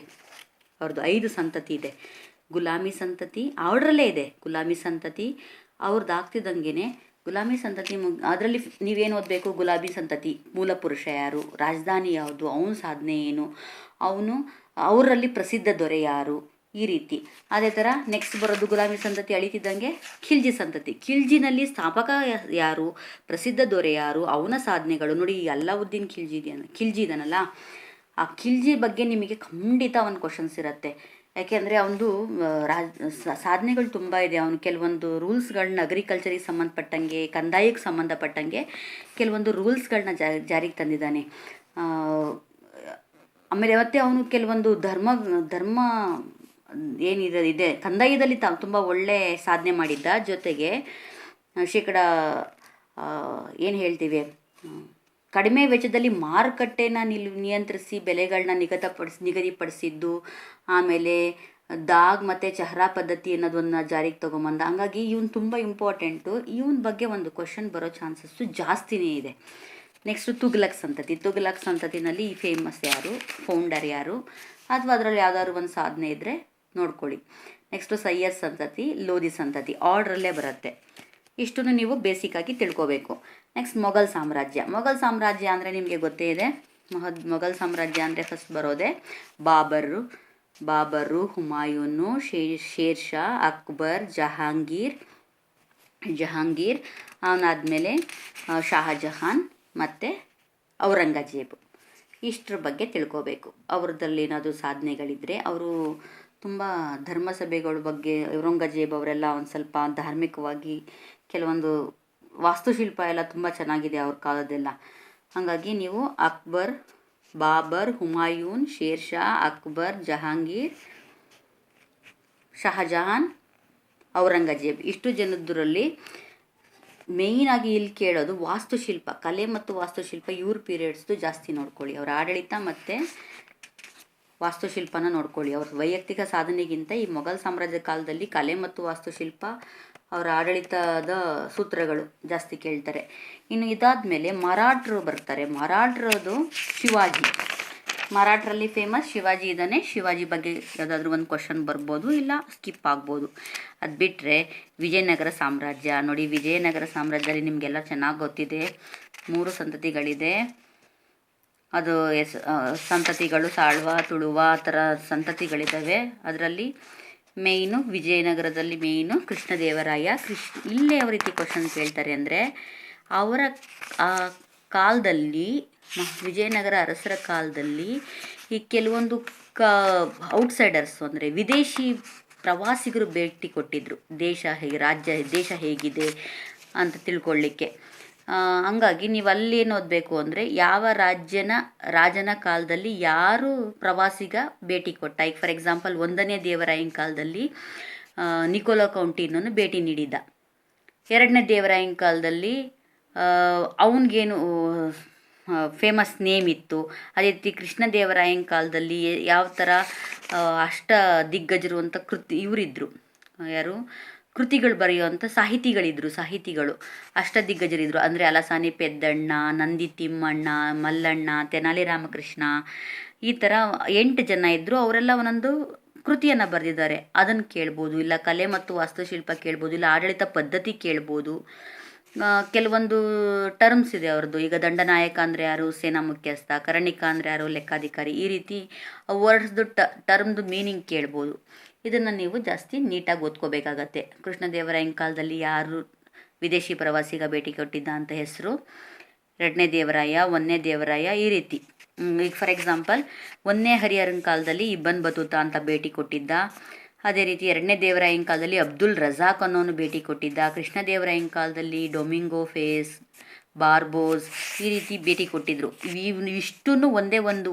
ಅವ್ರದ್ದು 5 ಸಂತತಿ ಇದೆ. ಗುಲಾಮಿ ಸಂತತಿ ಆರ್ಡ್ರಲ್ಲೇ ಇದೆ, ಗುಲಾಮಿ ಸಂತತಿ ಅವ್ರದ್ದು ಆಗ್ತಿದ್ದಂಗೆ ಗುಲಾಮಿ ಸಂತತಿ ಅದರಲ್ಲಿ ನೀವೇನು ಓದಬೇಕು, ಗುಲಾಬಿ ಸಂತತಿ ಮೂಲ ಪುರುಷ ಯಾರು, ರಾಜಧಾನಿ ಯಾವುದು, ಅವನ ಸಾಧನೆ ಏನು, ಅವರಲ್ಲಿ ಪ್ರಸಿದ್ಧ ದೊರೆ ಯಾರು, ಈ ರೀತಿ. ಅದೇ ಥರ ನೆಕ್ಸ್ಟ್ ಬರೋದು ಗುಲಾಮಿ ಸಂತತಿ ಅಳಿತಿದ್ದಂಗೆ ಖಿಲ್ಜಿ ಸಂತತಿ, ಖಿಲ್ಜಿನಲ್ಲಿ ಸ್ಥಾಪಕ ಯಾರು, ಪ್ರಸಿದ್ಧ ದೊರೆ ಯಾರು, ಅವನ ಸಾಧನೆಗಳು. ನೋಡಿ, ಅಲ್ಲಾವುದ್ದೀನ್ ಖಿಲ್ಜಿ ಇದನ್ನಲ್ಲ, ಆ ಖಿಲ್ಜಿ ಬಗ್ಗೆ ನಿಮಗೆ ಖಂಡಿತ ಒಂದು ಕ್ವಶನ್ಸ್ ಇರುತ್ತೆ. ಯಾಕೆಂದರೆ ಅವನದು ಸಾಧನೆಗಳು ತುಂಬ ಇದೆ. ಅವನು ಕೆಲವೊಂದು ರೂಲ್ಸ್ಗಳನ್ನ ಅಗ್ರಿಕಲ್ಚರಿಗೆ ಸಂಬಂಧಪಟ್ಟಂಗೆ, ಕಂದಾಯಕ್ಕೆ ಸಂಬಂಧಪಟ್ಟಂಗೆ ಕೆಲವೊಂದು ರೂಲ್ಸ್ಗಳನ್ನ ಜಾರಿಗೆ ತಂದಿದ್ದಾನೆ. ಆಮೇಲೆ ಮತ್ತೆ ಅವನು ಕೆಲವೊಂದು ಧರ್ಮ ಏನಿದೆ ಕಂದಾಯದಲ್ಲಿ ತುಂಬ ಒಳ್ಳೆ ಸಾಧನೆ ಮಾಡಿದ್ದ. ಜೊತೆಗೆ ಏನು ಹೇಳ್ತೀವಿ, ಕಡಿಮೆ ವೆಚ್ಚದಲ್ಲಿ ಮಾರುಕಟ್ಟೆನ ನಿಯಂತ್ರಿಸಿ ಬೆಲೆಗಳನ್ನ ನಿಗದಿಪಡಿಸಿದ್ದು. ಆಮೇಲೆ ದಾಗ್ ಮತ್ತು ಚಹ್ರಾ ಪದ್ಧತಿ ಅನ್ನೋದನ್ನು ಜಾರಿಗೆ ತೊಗೊಂಬಂದ. ಹಂಗಾಗಿ ಇವನು ತುಂಬ ಇಂಪಾರ್ಟೆಂಟು. ಇವನ ಬಗ್ಗೆ ಒಂದು ಕ್ವಶನ್ ಬರೋ ಚಾನ್ಸಸ್ಸು ಜಾಸ್ತಿನೇ ಇದೆ. ನೆಕ್ಸ್ಟು ತುಘಲಕ್ ಸಂತತಿನಲ್ಲಿ ಈ ಫೇಮಸ್ ಯಾರು, ಫೌಂಡರ್ ಯಾರು, ಅಥವಾ ಅದರಲ್ಲಿ ಯಾವ್ದಾದ್ರು ಒಂದು ಸಾಧನೆ ಇದ್ದರೆ ನೋಡ್ಕೊಳ್ಳಿ. ನೆಕ್ಸ್ಟು ಸಯ್ಯದ್ ಸಂತತಿ, ಲೋಧಿ ಸಂತತಿ ಆರ್ಡ್ರಲ್ಲೇ ಬರುತ್ತೆ. ಇಷ್ಟನ್ನು ನೀವು ಬೇಸಿಕ್ಕಾಗಿ ತಿಳ್ಕೋಬೇಕು. ನೆಕ್ಸ್ಟ್ ಮೊಘಲ್ ಸಾಮ್ರಾಜ್ಯ ಅಂದರೆ ನಿಮಗೆ ಗೊತ್ತೇ ಇದೆ. ಮೊಘಲ್ ಸಾಮ್ರಾಜ್ಯ ಅಂದರೆ ಫಸ್ಟ್ ಬರೋದೇ ಬಾಬರು, ಹುಮಾಯೂನು, ಶೇರ್ ಶಾ, ಅಕ್ಬರ್, ಜಹಾಂಗೀರ್, ಅವನಾದಮೇಲೆ ಶಹಜಹಾನ್ ಮತ್ತು ಔರಂಗಜೇಬ್. ಇಷ್ಟರ ಬಗ್ಗೆ ತಿಳ್ಕೋಬೇಕು. ಅವ್ರದ್ದಲ್ಲಿ ಏನಾದರೂ ಸಾಧನೆಗಳಿದ್ದರೆ, ಅವರು ತುಂಬ ಧರ್ಮಸಭೆಗಳ ಬಗ್ಗೆ, ಔರಂಗಜೇಬ್ ಅವರೆಲ್ಲ ಒಂದು ಸ್ವಲ್ಪ ಧಾರ್ಮಿಕವಾಗಿ ಕೆಲವೊಂದು ವಾಸ್ತುಶಿಲ್ಪ ಎಲ್ಲ ತುಂಬ ಚೆನ್ನಾಗಿದೆ ಅವ್ರ ಕಾಲದೆಲ್ಲ. ಹಾಗಾಗಿ ನೀವು ಬಾಬರ್, ಹುಮಾಯೂನ್, ಶೇರ್ ಶಾ, ಅಕ್ಬರ್, ಜಹಾಂಗೀರ್, ಶಹಜಹಾನ್, ಔರಂಗಜೇಬ್ ಇಷ್ಟು ಜನದ್ರಲ್ಲಿ ಮೇಯ್ನಾಗಿ ಇಲ್ಲಿ ಕೇಳೋದು ವಾಸ್ತುಶಿಲ್ಪ, ಕಲೆ ಮತ್ತು ವಾಸ್ತುಶಿಲ್ಪ ಇವ್ರ ಪೀರಿಯಡ್ಸ್ದು ಜಾಸ್ತಿ ನೋಡ್ಕೊಳ್ಳಿ. ಅವರ ಆಡಳಿತ ಮತ್ತು ವಾಸ್ತುಶಿಲ್ಪನ ನೋಡ್ಕೊಳ್ಳಿ. ಅವ್ರ ವೈಯಕ್ತಿಕ ಸಾಧನೆಗಿಂತ ಈ ಮೊಘಲ್ ಸಾಮ್ರಾಜ್ಯದ ಕಾಲದಲ್ಲಿ ಕಲೆ ಮತ್ತು ವಾಸ್ತುಶಿಲ್ಪ, ಅವರ ಆಡಳಿತದ ಸೂತ್ರಗಳು ಜಾಸ್ತಿ ಕೇಳ್ತಾರೆ. ಇನ್ನು ಇದಾದಮೇಲೆ ಮರಾಠರು ಬರ್ತಾರೆ. ಮರಾಠರದು ಮರಾಠರಲ್ಲಿ ಫೇಮಸ್ ಶಿವಾಜಿ ಇದ್ದಾನೆ. ಶಿವಾಜಿ ಬಗ್ಗೆ ಯಾವುದಾದ್ರೂ ಒಂದು ಕ್ವಶನ್ ಬರ್ಬೋದು, ಇಲ್ಲ ಸ್ಕಿಪ್ ಆಗ್ಬೋದು. ಅದು ಬಿಟ್ಟರೆ ವಿಜಯನಗರ ಸಾಮ್ರಾಜ್ಯ ನೋಡಿ. ವಿಜಯನಗರ ಸಾಮ್ರಾಜ್ಯದಲ್ಲಿ ನಿಮಗೆಲ್ಲ ಚೆನ್ನಾಗಿ ಗೊತ್ತಿದೆ, 3 ಸಂತತಿಗಳಿದೆ. ಅದು ಸಂತತಿಗಳು ಸಾಳ್ವ, ತುಳುವ ಆ ಥರ ಸಂತತಿಗಳಿದ್ದಾವೆ. ಅದರಲ್ಲಿ ಮೇಯ್ನು ವಿಜಯನಗರದಲ್ಲಿ ಮೇಯ್ನು ಕೃಷ್ಣದೇವರಾಯ. ಇಲ್ಲೇ ಯಾವ ರೀತಿ ಕ್ವಶನ್ ಕೇಳ್ತಾರೆ ಅಂದರೆ, ಅವರ ಕಾಲದಲ್ಲಿ, ವಿಜಯನಗರ ಅರಸರ ಕಾಲದಲ್ಲಿ ಈ ಕೆಲವೊಂದು ಔಟ್ಸೈಡರ್ಸು ಅಂದರೆ ವಿದೇಶಿ ಪ್ರವಾಸಿಗರು ಭೇಟಿ ಕೊಟ್ಟಿದ್ದರು. ದೇಶ ಹೇಗಿದೆ ಅಂತ ತಿಳ್ಕೊಳ್ಳಿಕ್ಕೆ. ಹಂಗಾಗಿ ನೀವು ಅಲ್ಲೇನು ಓದಬೇಕು ಅಂದರೆ, ಯಾವ ರಾಜನ ಕಾಲದಲ್ಲಿ ಯಾರು ಪ್ರವಾಸಿಗ ಭೇಟಿ ಕೊಟ್ಟ. ಈಗ ಫಾರ್ ಎಕ್ಸಾಂಪಲ್ 1ನೇ ದೇವರಾಯನ ಕಾಲದಲ್ಲಿ ನಿಕೋಲೋ ಕೌಂಟಿನನ್ನು ಭೇಟಿ ನೀಡಿದ್ದ. 2ನೇ ದೇವರಾಯನ ಕಾಲದಲ್ಲಿ ಅವನಿಗೇನು ಫೇಮಸ್ ನೇಮ್ ಇತ್ತು. ಅದೇ ರೀತಿ ಕೃಷ್ಣದೇವರಾಯನ ಕಾಲದಲ್ಲಿ ಯಾವ ಥರ ಅಷ್ಟ ದಿಗ್ಗಜರು ಅಂತ ಇವರಿದ್ದರು, ಯಾರು ಕೃತಿಗಳು ಬರೆಯುವಂಥ ಸಾಹಿತಿಗಳು ಅಷ್ಟದಿಗ್ಗಜರಿದ್ದರು. ಅಂದರೆ ಅಲಸಾನಿ ಪೆದ್ದಣ್ಣ, ನಂದಿ ತಿಮ್ಮಣ್ಣ, ಮಲ್ಲಣ್ಣ, ತೆನಾಲಿ ರಾಮಕೃಷ್ಣ, ಈ ಥರ 8 ಜನ ಇದ್ದರು. ಅವರೆಲ್ಲ ಒಂದೊಂದು ಕೃತಿಯನ್ನು ಬರೆದಿದ್ದಾರೆ. ಅದನ್ನು ಕೇಳ್ಬೋದು, ಇಲ್ಲ ಕಲೆ ಮತ್ತು ವಾಸ್ತುಶಿಲ್ಪ ಕೇಳ್ಬೋದು, ಇಲ್ಲ ಆಡಳಿತ ಪದ್ಧತಿ ಕೇಳ್ಬೋದು. ಕೆಲವೊಂದು ಟರ್ಮ್ಸ್ ಇದೆ ಅವ್ರದ್ದು. ಈಗ ದಂಡನಾಯಕ ಅಂದರೆ ಯಾರು, ಸೇನಾ ಮುಖ್ಯಸ್ಥ. ಕರಣಿಕ ಅಂದರೆ ಯಾರು, ಲೆಕ್ಕಾಧಿಕಾರಿ. ಈ ರೀತಿ ವರ್ಡ್ಸ್ದು ಟರ್ಮ್ದು ಮೀನಿಂಗ್ ಕೇಳ್ಬೋದು. ಇದನ್ನು ನೀವು ಜಾಸ್ತಿ ನೀಟಾಗಿ ಓದ್ಕೋಬೇಕಾಗತ್ತೆ. ಕೃಷ್ಣದೇವರಾಯನ ಕಾಲದಲ್ಲಿ ಯಾರು ವಿದೇಶಿ ಪ್ರವಾಸಿಗ ಭೇಟಿ ಕೊಟ್ಟಿದ್ದ ಅಂತ ಹೆಸರು, 2ನೇ ದೇವರಾಯ, 1ನೇ ದೇವರಾಯ, ಈ ರೀತಿ. ಈಗ ಫಾರ್ ಎಕ್ಸಾಂಪಲ್ 1ನೇ ಹರಿಹರನ ಕಾಲದಲ್ಲಿ ಇಬ್ಬನ್ ಬತೂತಾ ಅಂತ ಭೇಟಿ ಕೊಟ್ಟಿದ್ದ. ಅದೇ ರೀತಿ 2ನೇ ದೇವರಾಯನ ಕಾಲದಲ್ಲಿ ಅಬ್ದುಲ್ ರಜಾಕ್ ಅನ್ನೋನು ಭೇಟಿ ಕೊಟ್ಟಿದ್ದ. ಕೃಷ್ಣದೇವರಾಯನ ಕಾಲದಲ್ಲಿ ಡೊಮಿಂಗೋ ಫೇಸ್, ಬಾರ್ಬೋಸ್, ಈ ರೀತಿ ಭೇಟಿ ಕೊಟ್ಟಿದ್ದರು. ಇವಿಷ್ಟನ್ನು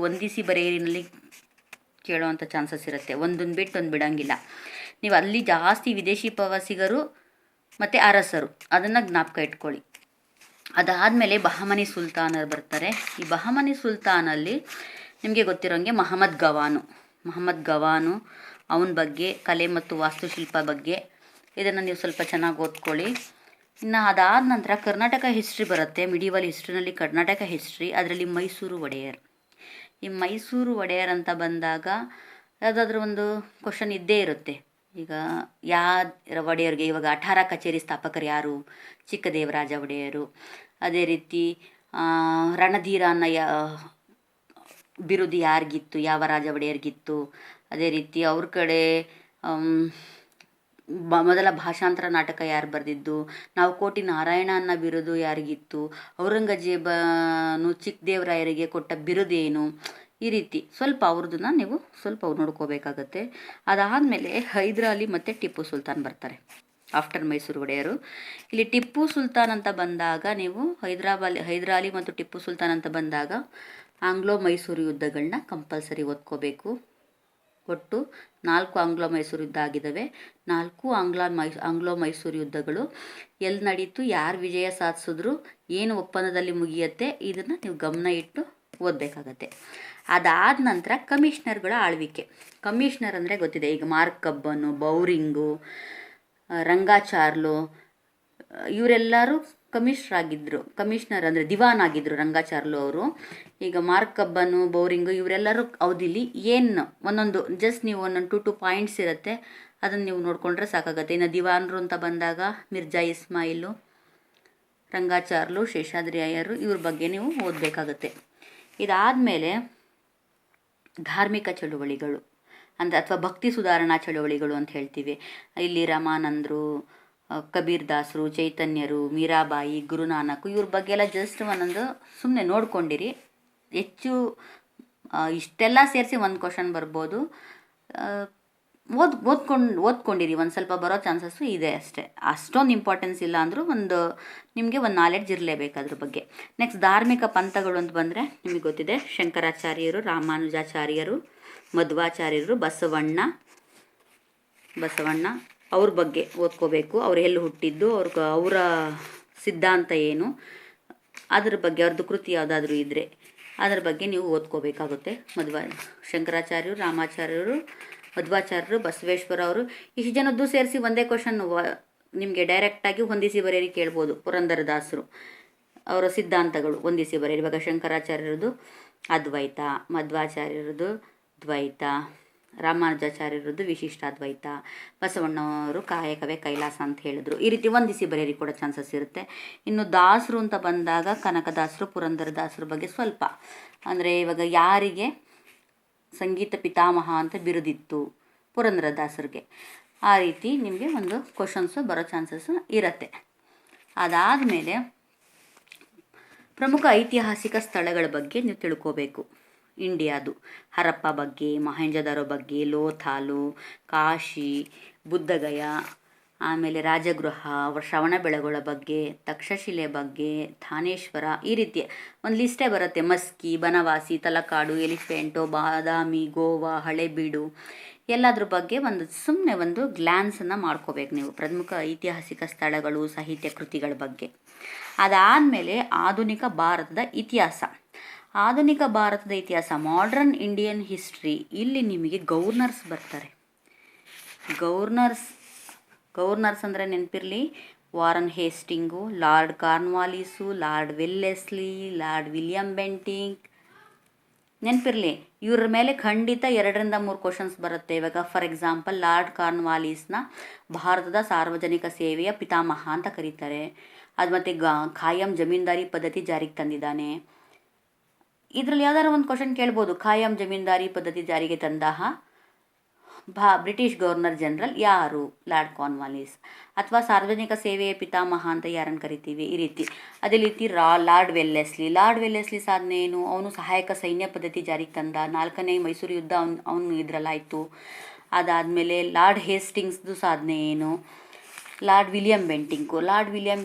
ಹೊಂದಿಸಿ ಬರೆಯಲಿನಲ್ಲಿ ಕೇಳೋವಂಥ ಚಾನ್ಸಸ್ ಇರುತ್ತೆ. ಒಂದನ್ನು ಬಿಟ್ಟು ಒಂದು ಬಿಡೋಂಗಿಲ್ಲ. ನೀವು ಅಲ್ಲಿ ಜಾಸ್ತಿ ವಿದೇಶಿ ಪ್ರವಾಸಿಗರು ಮತ್ತು ಅರಸರು, ಅದನ್ನು ಜ್ಞಾಪಕ ಇಟ್ಕೊಳ್ಳಿ. ಅದಾದಮೇಲೆ ಬಹಮನಿ ಸುಲ್ತಾನರು ಬರ್ತಾರೆ. ಈ ಬಹಮನಿ ಸುಲ್ತಾನಲ್ಲಿ ನಿಮಗೆ ಗೊತ್ತಿರೋಂಗೆ ಮಹಮ್ಮದ್ ಗವಾನು ಅವನ ಬಗ್ಗೆ, ಕಲೆ ಮತ್ತು ವಾಸ್ತುಶಿಲ್ಪ ಬಗ್ಗೆ ಇದನ್ನು ನೀವು ಸ್ವಲ್ಪ ಚೆನ್ನಾಗಿ ಓದ್ಕೊಳ್ಳಿ. ಇನ್ನು ಅದಾದ ನಂತರ ಕರ್ನಾಟಕ ಹಿಸ್ಟ್ರಿ ಬರುತ್ತೆ. ಮಿಡಿವಲ್ ಹಿಸ್ಟ್ರಿನಲ್ಲಿ ಕರ್ನಾಟಕ ಹಿಸ್ಟ್ರಿ, ಅದರಲ್ಲಿ ಮೈಸೂರು ಒಡೆಯರ್. ಈ ಮೈಸೂರು ಒಡೆಯರ್ ಅಂತ ಬಂದಾಗ ಯಾವುದಾದ್ರೂ ಒಂದು ಕ್ವಶನ್ ಇದ್ದೇ ಇರುತ್ತೆ. ಈಗ ಒಡೆಯರ್ಗೆ ಇವಾಗ ಅಠಾರ ಕಚೇರಿ ಸ್ಥಾಪಕರು ಯಾರು? ಚಿಕ್ಕದೇವರಾಜ ಒಡೆಯರು. ಅದೇ ರೀತಿ ರಣಧೀರ ಅನ್ನೋ ಬಿರುದು ಯಾರಿಗಿತ್ತು? ಯಾವ ರಾಜ ಒಡೆಯರ್ಗಿತ್ತು? ಅದೇ ರೀತಿ ಅವ್ರ ಕಡೆ ಮೊದಲ ಭಾಷಾಂತರ ನಾಟಕ ಯಾರು ಬರೆದಿದ್ದು? ನಾವು ಕೋಟಿ ನಾರಾಯಣ ಅನ್ನೋ ಬಿರುದು ಯಾರಿಗಿತ್ತು? ಔರಂಗಜೇಬನು ಚಿಕ್ಕದೇವರಾಯರಿಗೆ ಕೊಟ್ಟ ಬಿರುದೇನು? ಈ ರೀತಿ ಸ್ವಲ್ಪ ಅವ್ರದ್ದನ್ನ ನೀವು ಸ್ವಲ್ಪ ನೋಡ್ಕೋಬೇಕಾಗತ್ತೆ. ಅದಾದಮೇಲೆ ಹೈದರಾಲಿ ಮತ್ತು ಟಿಪ್ಪು ಸುಲ್ತಾನ್ ಬರ್ತಾರೆ ಆಫ್ಟರ್ ಮೈಸೂರು ಒಡೆಯರು. ಇಲ್ಲಿ ಟಿಪ್ಪು ಸುಲ್ತಾನ್ ಅಂತ ಬಂದಾಗ ನೀವು ಹೈದರಾಲಿ ಮತ್ತು ಟಿಪ್ಪು ಸುಲ್ತಾನ್ ಅಂತ ಬಂದಾಗ ಆಂಗ್ಲೋ ಮೈಸೂರು ಯುದ್ಧಗಳನ್ನ ಕಂಪಲ್ಸರಿ ಓದ್ಕೋಬೇಕು. ಒಟ್ಟು 4 ಆಂಗ್ಲೋ ಮೈಸೂರು ಯುದ್ಧ ಆಗಿದ್ದಾವೆ. 4 ಆಂಗ್ಲೋ ಮೈಸೂರು ಯುದ್ಧಗಳು ಎಲ್ಲಿ ನಡೀತು, ಯಾರು ವಿಜಯ ಸಾಧಿಸಿದ್ರು, ಏನು ಒಪ್ಪಂದದಲ್ಲಿ ಮುಗಿಯುತ್ತೆ, ಇದನ್ನು ನೀವು ಗಮನ ಇಟ್ಟು ಓದಬೇಕಾಗತ್ತೆ. ಅದಾದ ನಂತರ ಕಮಿಷನರ್ಗಳ ಆಳ್ವಿಕೆ. ಕಮಿಷನರ್ ಅಂದರೆ ಗೊತ್ತಿದೆ, ಈಗ ಮಾರ್ಕ್ ಕಬ್ಬನು, ಬೌರಿಂಗು, ರಂಗಾಚಾರ್ಲು ಇವರೆಲ್ಲರೂ ಕಮಿಷನರ್ ಅಂದರೆ ದಿವಾನ್ ಆಗಿದ್ದರು ರಂಗಾಚಾರ್ಲು ಅವರು. ಈಗ ಮಾರ್ಕ್ ಕಬ್ಬನು, ಬೌರಿಂಗು ಇವರೆಲ್ಲರೂ ಅವಧಿಲಿ ಏನು ಒಂದೊಂದು ಜಸ್ಟ್ ನೀವು ಒಂದೊಂದು 2 ಪಾಯಿಂಟ್ಸ್ ಇರುತ್ತೆ, ಅದನ್ನು ನೀವು ನೋಡಿಕೊಂಡ್ರೆ ಸಾಕಾಗುತ್ತೆ. ಇನ್ನು ದಿವಾನರು ಅಂತ ಬಂದಾಗ ಮಿರ್ಜಾ ಇಸ್ಮಾಯಿಲು, ರಂಗಾಚಾರ್ಲು, ಶೇಷಾದ್ರಿ ಅಯ್ಯರು ಇವ್ರ ಬಗ್ಗೆ ನೀವು ಓದಬೇಕಾಗತ್ತೆ. ಇದಾದಮೇಲೆ ಧಾರ್ಮಿಕ ಚಳುವಳಿಗಳು ಅಂದರೆ ಅಥವಾ ಭಕ್ತಿ ಸುಧಾರಣಾ ಚಳುವಳಿಗಳು ಅಂತ ಹೇಳ್ತೀವಿ. ಇಲ್ಲಿ ರಮಾನಂದರು, ಕಬೀರ್ ದಾಸರು, ಚೈತನ್ಯರು, ಮೀರಾಬಾಯಿ, ಗುರುನಾನಕ್ ಇವ್ರ ಬಗ್ಗೆ ಎಲ್ಲ ಜಸ್ಟ್ ಒಂದೊಂದು ಸುಮ್ಮನೆ ನೋಡ್ಕೊಂಡಿರಿ. ಹೆಚ್ಚು ಇಷ್ಟೆಲ್ಲ ಸೇರಿಸಿ ಒಂದು ಕ್ವಶನ್ ಬರ್ಬೋದು. ಓದ್ಕೊಂಡಿರಿ, ಒಂದು ಸ್ವಲ್ಪ ಬರೋ ಚಾನ್ಸಸ್ಸು ಇದೆ ಅಷ್ಟೇ. ಅಷ್ಟೊಂದು ಇಂಪಾರ್ಟೆನ್ಸ್ ಇಲ್ಲ ಅಂದರೂ ನಿಮಗೆ ಒಂದು ನಾಲೆಡ್ಜ್ ಇರಲೇಬೇಕು ಅದ್ರ ಬಗ್ಗೆ. ನೆಕ್ಸ್ಟ್ ಧಾರ್ಮಿಕ ಪಂಥಗಳು ಅಂತ ಬಂದರೆ ನಿಮಗೆ ಗೊತ್ತಿದೆ, ಶಂಕರಾಚಾರ್ಯರು, ರಾಮಾನುಜಾಚಾರ್ಯರು, ಮಧ್ವಾಚಾರ್ಯರು, ಬಸವಣ್ಣ ಅವ್ರ ಬಗ್ಗೆ ಓದ್ಕೋಬೇಕು. ಅವ್ರು ಎಲ್ಲಿ ಹುಟ್ಟಿದ್ದು, ಅವರ ಸಿದ್ಧಾಂತ ಏನು, ಅದ್ರ ಬಗ್ಗೆ ಅವ್ರದ್ದು ಕೃತಿ ಯಾವುದಾದ್ರೂ ಇದ್ದರೆ ಅದ್ರ ಬಗ್ಗೆ ನೀವು ಓದ್ಕೋಬೇಕಾಗುತ್ತೆ. ಶಂಕರಾಚಾರ್ಯರು, ರಾಮಾಚಾರ್ಯರು, ಮಧ್ವಾಚಾರ್ಯರು, ಬಸವೇಶ್ವರ ಅವರು ಇಷ್ಟು ಜನದ್ದು ಸೇರಿಸಿ ಒಂದೇ ಕ್ವಶನ್ ನಿಮಗೆ ಡೈರೆಕ್ಟಾಗಿ ಹೊಂದಿಸಿ ಬರೆಯಲಿ ಕೇಳ್ಬೋದು. ಪುರಂದರದಾಸರು ಅವರ ಸಿದ್ಧಾಂತಗಳು ಹೊಂದಿಸಿ ಬರೆಯಲಿ. ಇವಾಗ ಶಂಕರಾಚಾರ್ಯರದು ಅದ್ವೈತ, ಮಧ್ವಾಚಾರ್ಯರದು ದ್ವೈತ, ರಾಮಾನುಜಾಚಾರ್ಯರದ್ದು ವಿಶಿಷ್ಟಾದ್ವೈತ, ಬಸವಣ್ಣವರು ಕಾಯಕವೇ ಕೈಲಾಸ ಅಂತ ಹೇಳಿದ್ರು. ಈ ರೀತಿ ಹೊಂದಿಸಿ ಬರೆಯಲಿ ಕೊಡೋ ಚಾನ್ಸಸ್ ಇರುತ್ತೆ. ಇನ್ನು ದಾಸರು ಅಂತ ಬಂದಾಗ ಕನಕದಾಸರು, ಪುರಂದರದಾಸರ ಬಗ್ಗೆ ಸ್ವಲ್ಪ ಅಂದರೆ ಇವಾಗ ಯಾರಿಗೆ ಸಂಗೀತ ಪಿತಾಮಹ ಅಂತ ಬಿರುದಿತ್ತು ಪುರಂದರದಾಸರಿಗೆ, ಆ ರೀತಿ ನಿಮಗೆ ಒಂದು ಕ್ವಶನ್ಸು ಬರೋ ಚಾನ್ಸಸ್ಸು ಇರುತ್ತೆ. ಅದಾದಮೇಲೆ ಪ್ರಮುಖ ಐತಿಹಾಸಿಕ ಸ್ಥಳಗಳ ಬಗ್ಗೆ ನೀವು ತಿಳ್ಕೋಬೇಕು. ಇಂಡಿಯಾದು ಹರಪ್ಪ ಬಗ್ಗೆ, ಮಹೇಂಜೋದಾರೋ ಬಗ್ಗೆ, ಲೋಥಾಲು, ಕಾಶಿ, ಬುದ್ಧಗಯ, ಆಮೇಲೆ ರಾಜಗೃಹ, ಶ್ರವಣಬೆಳಗೊಳ ಬಗ್ಗೆ, ತಕ್ಷಶಿಲೆ ಬಗ್ಗೆ, ಥಾನೇಶ್ವರ, ಈ ರೀತಿ ಒಂದು ಲಿಸ್ಟೇ ಬರುತ್ತೆ. ಮಸ್ಕಿ, ಬನವಾಸಿ, ತಲಕಾಡು, ಎಲಿಫೆಂಟು, ಬಾದಾಮಿ, ಗೋವಾ, ಹಳೆಬೀಡು ಎಲ್ಲದ್ರ ಬಗ್ಗೆ ಸುಮ್ಮನೆ ಒಂದು ಗ್ಲ್ಯಾನ್ಸನ್ನು ಮಾಡ್ಕೋಬೇಕು ನೀವು, ಪ್ರಮುಖ ಐತಿಹಾಸಿಕ ಸ್ಥಳಗಳು, ಸಾಹಿತ್ಯ ಕೃತಿಗಳ ಬಗ್ಗೆ. ಅದಾದಮೇಲೆ ಆಧುನಿಕ ಭಾರತದ ಇತಿಹಾಸ. ಆಧುನಿಕ ಭಾರತದ ಇತಿಹಾಸ, ಮಾಡರ್ನ್ ಇಂಡಿಯನ್ ಹಿಸ್ಟ್ರಿ. ಇಲ್ಲಿ ನಿಮಗೆ ಗವರ್ನರ್ಸ್ ಬರ್ತಾರೆ. ಗವರ್ನರ್ಸ್ ಅಂದರೆ ನೆನಪಿರಲಿ, Warren Hastings, Lord Cornwallis, Lord Wellesley, Lord William Bentinck ನೆನಪಿರಲಿ. ಇವ್ರ ಮೇಲೆ ಖಂಡಿತ 2-3 ಕ್ವಶನ್ಸ್ ಬರುತ್ತೆ. ಇವಾಗ ಫಾರ್ ಎಕ್ಸಾಂಪಲ್ ಲಾರ್ಡ್ ಕಾರ್ನ್ವಾಲಿಸ್ನ ಭಾರತದ ಸಾರ್ವಜನಿಕ ಸೇವೆಯ ಪಿತಾಮಹ ಅಂತ ಕರೀತಾರೆ. ಅದು ಮತ್ತು ಖಾಯಂ ಜಮೀನ್ದಾರಿ ಪದ್ಧತಿ ಜಾರಿಗೆ ತಂದಿದ್ದಾನೆ. ಇದರಲ್ಲಿ ಯಾವ್ದಾದ್ರು ಒಂದು ಕ್ವಶನ್ ಕೇಳ್ಬೋದು. ಖಾಯಂ ಜಮೀನ್ದಾರಿ ಪದ್ಧತಿ ಜಾರಿಗೆ ತಂದ ಬ್ರಿಟಿಷ್ ಗವರ್ನರ್ ಜನರಲ್ ಯಾರು? Lord Cornwallis. ಅಥವಾ ಸಾರ್ವಜನಿಕ ಸೇವೆಯ ಪಿತಾಮಹ ಅಂತ ಯಾರನ್ನು ಕರಿತೀವಿ? ಈ ರೀತಿ. ಅದೇ ರೀತಿ ಲಾರ್ಡ್ ವೆಲ್ಲೆಸ್ಲಿ ಸಾಧನೆ ಏನು? ಅವನು ಸಹಾಯಕ ಸೈನ್ಯ ಪದ್ಧತಿ ಜಾರಿಗೆ ತಂದ. 4ನೇ ಮೈಸೂರು ಯುದ್ಧ ಅವನು ಇದ್ರಲ್ಲಾಯಿತು. ಅದಾದಮೇಲೆ ಲಾರ್ಡ್ ಹೇಸ್ಟಿಂಗ್ಸ್ದು ಸಾಧನೆ ಏನು? ಲಾರ್ಡ್ ವಿಲಿಯಂ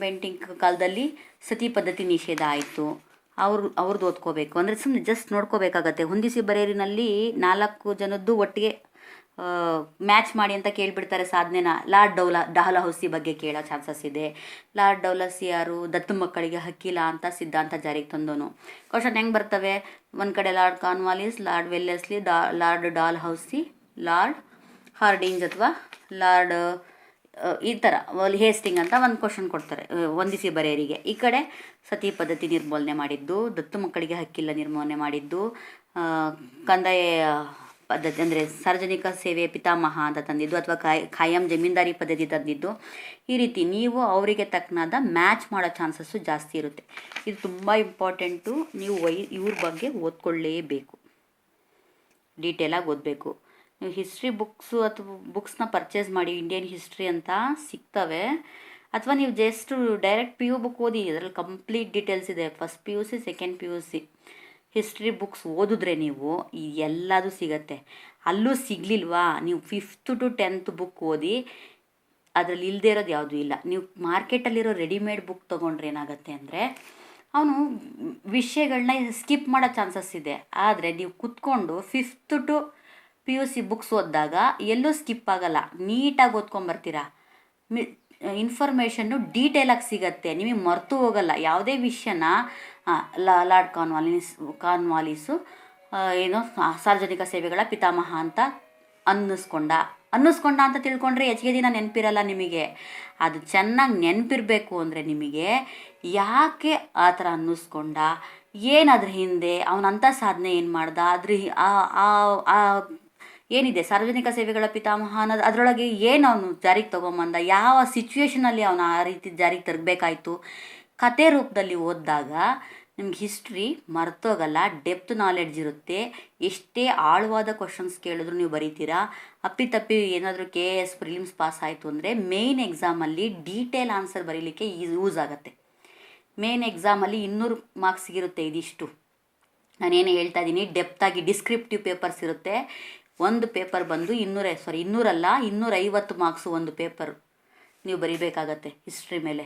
ಬೆಂಟಿಂಕ್ ಕಾಲದಲ್ಲಿ ಸತಿ ಪದ್ಧತಿ ನಿಷೇಧ ಆಯಿತು. ಅವ್ರದ್ದು ಓದ್ಕೋಬೇಕು. ಅಂದರೆ ಸುಮ್ಮನೆ ಜಸ್ಟ್ ನೋಡ್ಕೋಬೇಕಾಗತ್ತೆ. ಹೊಂದಿಸಿ ಬರೆಯರಿನಲ್ಲಿ 4 ಜನದ್ದು ಒಟ್ಟಿಗೆ ಮ್ಯಾಚ್ ಮಾಡಿ ಅಂತ ಕೇಳಿಬಿಡ್ತಾರೆ ಸಾಧನೆನ. ಲಾರ್ಡ್ ಡಹಲಹೌಸಿ ಬಗ್ಗೆ ಕೇಳೋ ಚಾನ್ಸಸ್ ಇದೆ. ಲಾರ್ಡ್ ಡೌಲಸಿ ಯಾರು? ದತ್ತು ಮಕ್ಕಳಿಗೆ ಹಕ್ಕಿಲ್ಲ ಅಂತ ಸಿದ್ಧಾಂತ ಜಾರಿಗೆ ತಂದವನು. ಕ್ವಶನ್ ಹೆಂಗೆ ಬರ್ತವೆ? ಒಂದು ಕಡೆ lord Cornwallis, lord Wellesley, lord Dalhousie, lord Hardinge ಅಥವಾ ಲಾರ್ಡ್ ಈ ಥರ ಹೇಸ್ಟಿಂಗ್ ಅಂತ ಒಂದು ಕ್ವಶನ್ ಕೊಡ್ತಾರೆ ಹೊಂದಿಸಿ ಬರೆಯರಿಗೆ. ಈ ಕಡೆ ಸತಿ ಪದ್ಧತಿ ನಿರ್ಮೂಲನೆ ಮಾಡಿದ್ದು, ದತ್ತು ಮಕ್ಕಳಿಗೆ ಹಕ್ಕಿಲ್ಲ ನಿರ್ಮೂಲನೆ ಮಾಡಿದ್ದು, ಕಂದಾಯ ಪದ್ಧತಿ ಅಂದರೆ ಸಾರ್ವಜನಿಕ ಸೇವೆ ಪಿತಾಮಹ ಅಂತ ತಂದಿದ್ದು, ಅಥವಾ ಖಾಯಂ ಜಮೀನ್ದಾರಿ ಪದ್ಧತಿ ತಂದಿದ್ದು. ಈ ರೀತಿ ನೀವು ಅವರಿಗೆ ತಕ್ಕನಾದ ಮ್ಯಾಚ್ ಮಾಡೋ ಚಾನ್ಸಸ್ಸು ಜಾಸ್ತಿ ಇರುತ್ತೆ. ಇದು ತುಂಬ ಇಂಪಾರ್ಟೆಂಟು. ನೀವು ಇವ್ರ ಬಗ್ಗೆ ಓದ್ಕೊಳ್ಳೇಬೇಕು, ಡೀಟೇಲಾಗಿ ಓದಬೇಕು. ನೀವು ಹಿಸ್ಟ್ರಿ ಬುಕ್ಸು ಅಥವಾ ಬುಕ್ಸ್ನ ಪರ್ಚೇಸ್ ಮಾಡಿ, ಇಂಡಿಯನ್ ಹಿಸ್ಟ್ರಿ ಅಂತ ಸಿಗ್ತವೆ. ಅಥವಾ ನೀವು ಜಸ್ಟ್ ಡೈರೆಕ್ಟ್ PU ಬುಕ್ ಓದಿ, ಅದರಲ್ಲಿ ಕಂಪ್ಲೀಟ್ ಡೀಟೇಲ್ಸ್ ಇದೆ. First PUC, second PUC history books ಓದಿದ್ರೆ ನೀವು ಎಲ್ಲದೂ ಸಿಗತ್ತೆ. ಅಲ್ಲೂ ಸಿಗಲಿಲ್ವಾ, ನೀವು 5th to 10th ಬುಕ್ ಓದಿ, ಅದರಲ್ಲಿ ಇಲ್ಲದೇ ಇರೋದು ಯಾವುದೂ ಇಲ್ಲ. ನೀವು ಮಾರ್ಕೆಟಲ್ಲಿರೋ ರೆಡಿಮೇಡ್ ಬುಕ್ ತೊಗೊಂಡ್ರೆ ಏನಾಗುತ್ತೆ ಅಂದರೆ ಅವನು ವಿಷಯಗಳನ್ನ ಸ್ಕಿಪ್ ಮಾಡೋ ಚಾನ್ಸಸ್ ಇದೆ. ಆದರೆ ನೀವು ಕುತ್ಕೊಂಡು 5th to PUC ಬುಕ್ಸ್ ಓದಿದಾಗ ಎಲ್ಲೂ ಸ್ಕಿಪ್ ಆಗಲ್ಲ, ನೀಟಾಗಿ ಓದ್ಕೊಂಬರ್ತೀರಾ. ಇನ್ಫಾರ್ಮೇಷನ್ನು ಡೀಟೇಲಾಗಿ ಸಿಗತ್ತೆ, ನಿಮಗೆ ಮರೆತು ಹೋಗಲ್ಲ. ಯಾವುದೇ ವಿಷಯನ ಲಾರ್ಡ್ ಕಾರ್ನ್ವಾಲಿಸು ಏನು ಸಾರ್ವಜನಿಕ ಸೇವೆಗಳ ಪಿತಾಮಹ ಅಂತ ಅನ್ನಿಸ್ಕೊಂಡ ಅಂತ ತಿಳ್ಕೊಂಡ್ರೆ ಹೆಚ್ಚಿಗೆ ದಿನ ನೆನಪಿರಲ್ಲ ನಿಮಗೆ. ಅದು ಚೆನ್ನಾಗಿ ನೆನಪಿರಬೇಕು ಅಂದರೆ ನಿಮಗೆ ಯಾಕೆ ಆ ಥರ ಅನ್ನಿಸ್ಕೊಂಡ, ಏನಾದ್ರ ಹಿಂದೆ ಅವನಂಥ ಸಾಧನೆ ಏನು ಮಾಡ್ದ, ಅದ್ರ ಏನಿದೆ ಸಾರ್ವಜನಿಕ ಸೇವೆಗಳ ಪಿತಾಮಹ ಅನ್ನೋದು, ಅದರೊಳಗೆ ಏನು ಅವನು ಜಾರಿಗೆ ತೊಗೊಂಬಂದ, ಯಾವ ಸಿಚುವೇಷನಲ್ಲಿ ಅವನು ಆ ರೀತಿ ಜಾರಿಗೆ ತರಬೇಕಾಯ್ತು. ಕತೆ ರೂಪದಲ್ಲಿ ಓದಿದಾಗ ನಿಮ್ಗೆ ಹಿಸ್ಟ್ರಿ ಮರ್ತೋಗಲ್ಲ, ಡೆಪ್ತ್ ನಾಲೆಡ್ಜ್ ಇರುತ್ತೆ. ಎಷ್ಟೇ ಆಳವಾದ ಕ್ವಶನ್ಸ್ ಕೇಳಿದ್ರು ನೀವು ಬರೀತೀರಾ. ಅಪ್ಪಿತಪ್ಪಿ ಏನಾದರೂ KS ಪ್ರಿಲಿಮ್ಸ್ ಪಾಸ್ ಆಯಿತು ಅಂದರೆ ಮೇಯ್ನ್ ಎಕ್ಸಾಮಲ್ಲಿ ಡೀಟೇಲ್ ಆನ್ಸರ್ ಬರೀಲಿಕ್ಕೆ ಯೂಸ್ ಆಗುತ್ತೆ. ಮೇನ್ ಎಕ್ಸಾಮಲ್ಲಿ 200 ಮಾರ್ಕ್ಸ್ಗಿರುತ್ತೆ ಇದಿಷ್ಟು. ನಾನೇನು ಹೇಳ್ತಾ ಇದ್ದೀನಿ, ಡೆಪ್ತಾಗಿ ಡಿಸ್ಕ್ರಿಪ್ಟಿವ್ ಪೇಪರ್ಸ್ ಇರುತ್ತೆ. ಒಂದು ಪೇಪರ್ ಬಂದು 250 ಮಾರ್ಕ್ಸು ಒಂದು ಪೇಪರು ನೀವು ಬರೀಬೇಕಾಗತ್ತೆ ಹಿಸ್ಟ್ರಿ ಮೇಲೆ.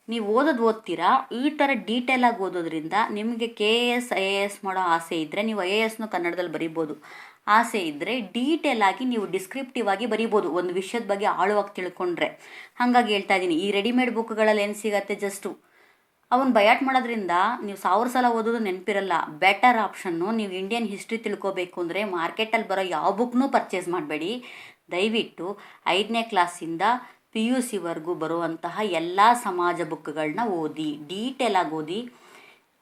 ನೀವು ಓದ್ತೀರಾ. ಈ ಥರ ಡೀಟೇಲಾಗಿ ಓದೋದ್ರಿಂದ ನಿಮಗೆ KS IAS ಮಾಡೋ ಆಸೆ ಇದ್ದರೆ ನೀವು IASನು ಕನ್ನಡದಲ್ಲಿ ಬರಿಬೋದು. ಆಸೆ ಇದ್ದರೆ ಡೀಟೇಲಾಗಿ ನೀವು ಡಿಸ್ಕ್ರಿಪ್ಟಿವ್ ಆಗಿ ಬರಿಬೋದು, ಒಂದು ವಿಷಯದ ಬಗ್ಗೆ ಆಳವಾಗಿ ತಿಳ್ಕೊಂಡ್ರೆ. ಹಾಗಾಗಿ ಹೇಳ್ತಾ ಇದ್ದೀನಿ, ಈ ರೆಡಿಮೇಡ್ ಬುಕ್ಗಳಲ್ಲಿ ಏನು ಸಿಗುತ್ತೆ, ಜಸ್ಟು ಅವನು ಬಯಾಟ್ ಮಾಡೋದ್ರಿಂದ ನೀವು 1000 ಸಲ ಓದೋದು ನೆನಪಿರಲ್ಲ. ಬೆಟರ್ ಆಪ್ಷನ್ನು, ನೀವು ಇಂಡಿಯನ್ ಹಿಸ್ಟ್ರಿ ತಿಳ್ಕೊಬೇಕು ಅಂದರೆ ಮಾರ್ಕೆಟಲ್ಲಿ ಬರೋ ಯಾವ ಬುಕ್ನೂ ಪರ್ಚೇಸ್ ಮಾಡಬೇಡಿ. ದಯವಿಟ್ಟು 5ನೇ ಕ್ಲಾಸಿಂದ PUCವರೆಗೂ ಬರುವಂತಹ ಎಲ್ಲ ಸಮಾಜ ಬುಕ್ಗಳನ್ನ ಓದಿ, ಡೀಟೇಲಾಗಿ ಓದಿ.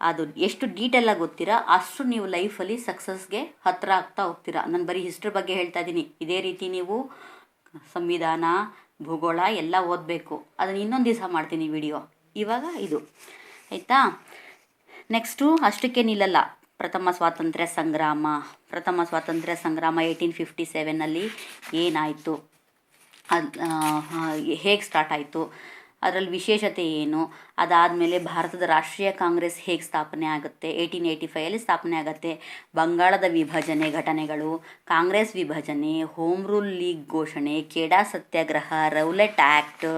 ಅದು ಎಷ್ಟು ಡೀಟೇಲಾಗಿ ಓದ್ತೀರಾ ಅಷ್ಟು ನೀವು ಲೈಫಲ್ಲಿ ಸಕ್ಸಸ್ಗೆ ಹತ್ತಿರ ಆಗ್ತಾ ಹೋಗ್ತೀರಾ. ನಾನು ಬರೀ ಹಿಸ್ಟ್ರಿ ಬಗ್ಗೆ ಹೇಳ್ತಾ ಇದ್ದೀನಿ. ಇದೇ ರೀತಿ ನೀವು ಸಂವಿಧಾನ, ಭೂಗೋಳ ಎಲ್ಲ ಓದಬೇಕು. ಅದನ್ನು ಇನ್ನೊಂದು ದಿವಸ ಮಾಡ್ತೀನಿ ವಿಡಿಯೋ. ಇವಾಗ ಇದು ಆಯಿತಾ. ನೆಕ್ಸ್ಟು ಅಷ್ಟಕ್ಕೆ ನಿಲ್ಲಲ್ಲ. ಪ್ರಥಮ ಸ್ವಾತಂತ್ರ್ಯ ಸಂಗ್ರಾಮ 1857ನಲ್ಲಿ ಏನಾಯಿತು, ಹೇಗೆ ಸ್ಟಾರ್ಟ್ ಆಯಿತು, ಅದರಲ್ಲಿ ವಿಶೇಷತೆ ಏನು, ಅದಾದಮೇಲೆ ಭಾರತದ ರಾಷ್ಟ್ರೀಯ ಕಾಂಗ್ರೆಸ್ ಹೇಗೆ ಸ್ಥಾಪನೆ ಆಗುತ್ತೆ, 1885 ಸ್ಥಾಪನೆ ಆಗುತ್ತೆ, ಬಂಗಾಳದ ವಿಭಜನೆ ಘಟನೆಗಳು, ಕಾಂಗ್ರೆಸ್ ವಿಭಜನೆ, ಹೋಮ್ ರೂಲ್ ಲೀಗ್ ಘೋಷಣೆ, ಖೇಡಾ ಸತ್ಯಾಗ್ರಹ, ರೌಲೆಟ್ ಆ್ಯಕ್ಟ್,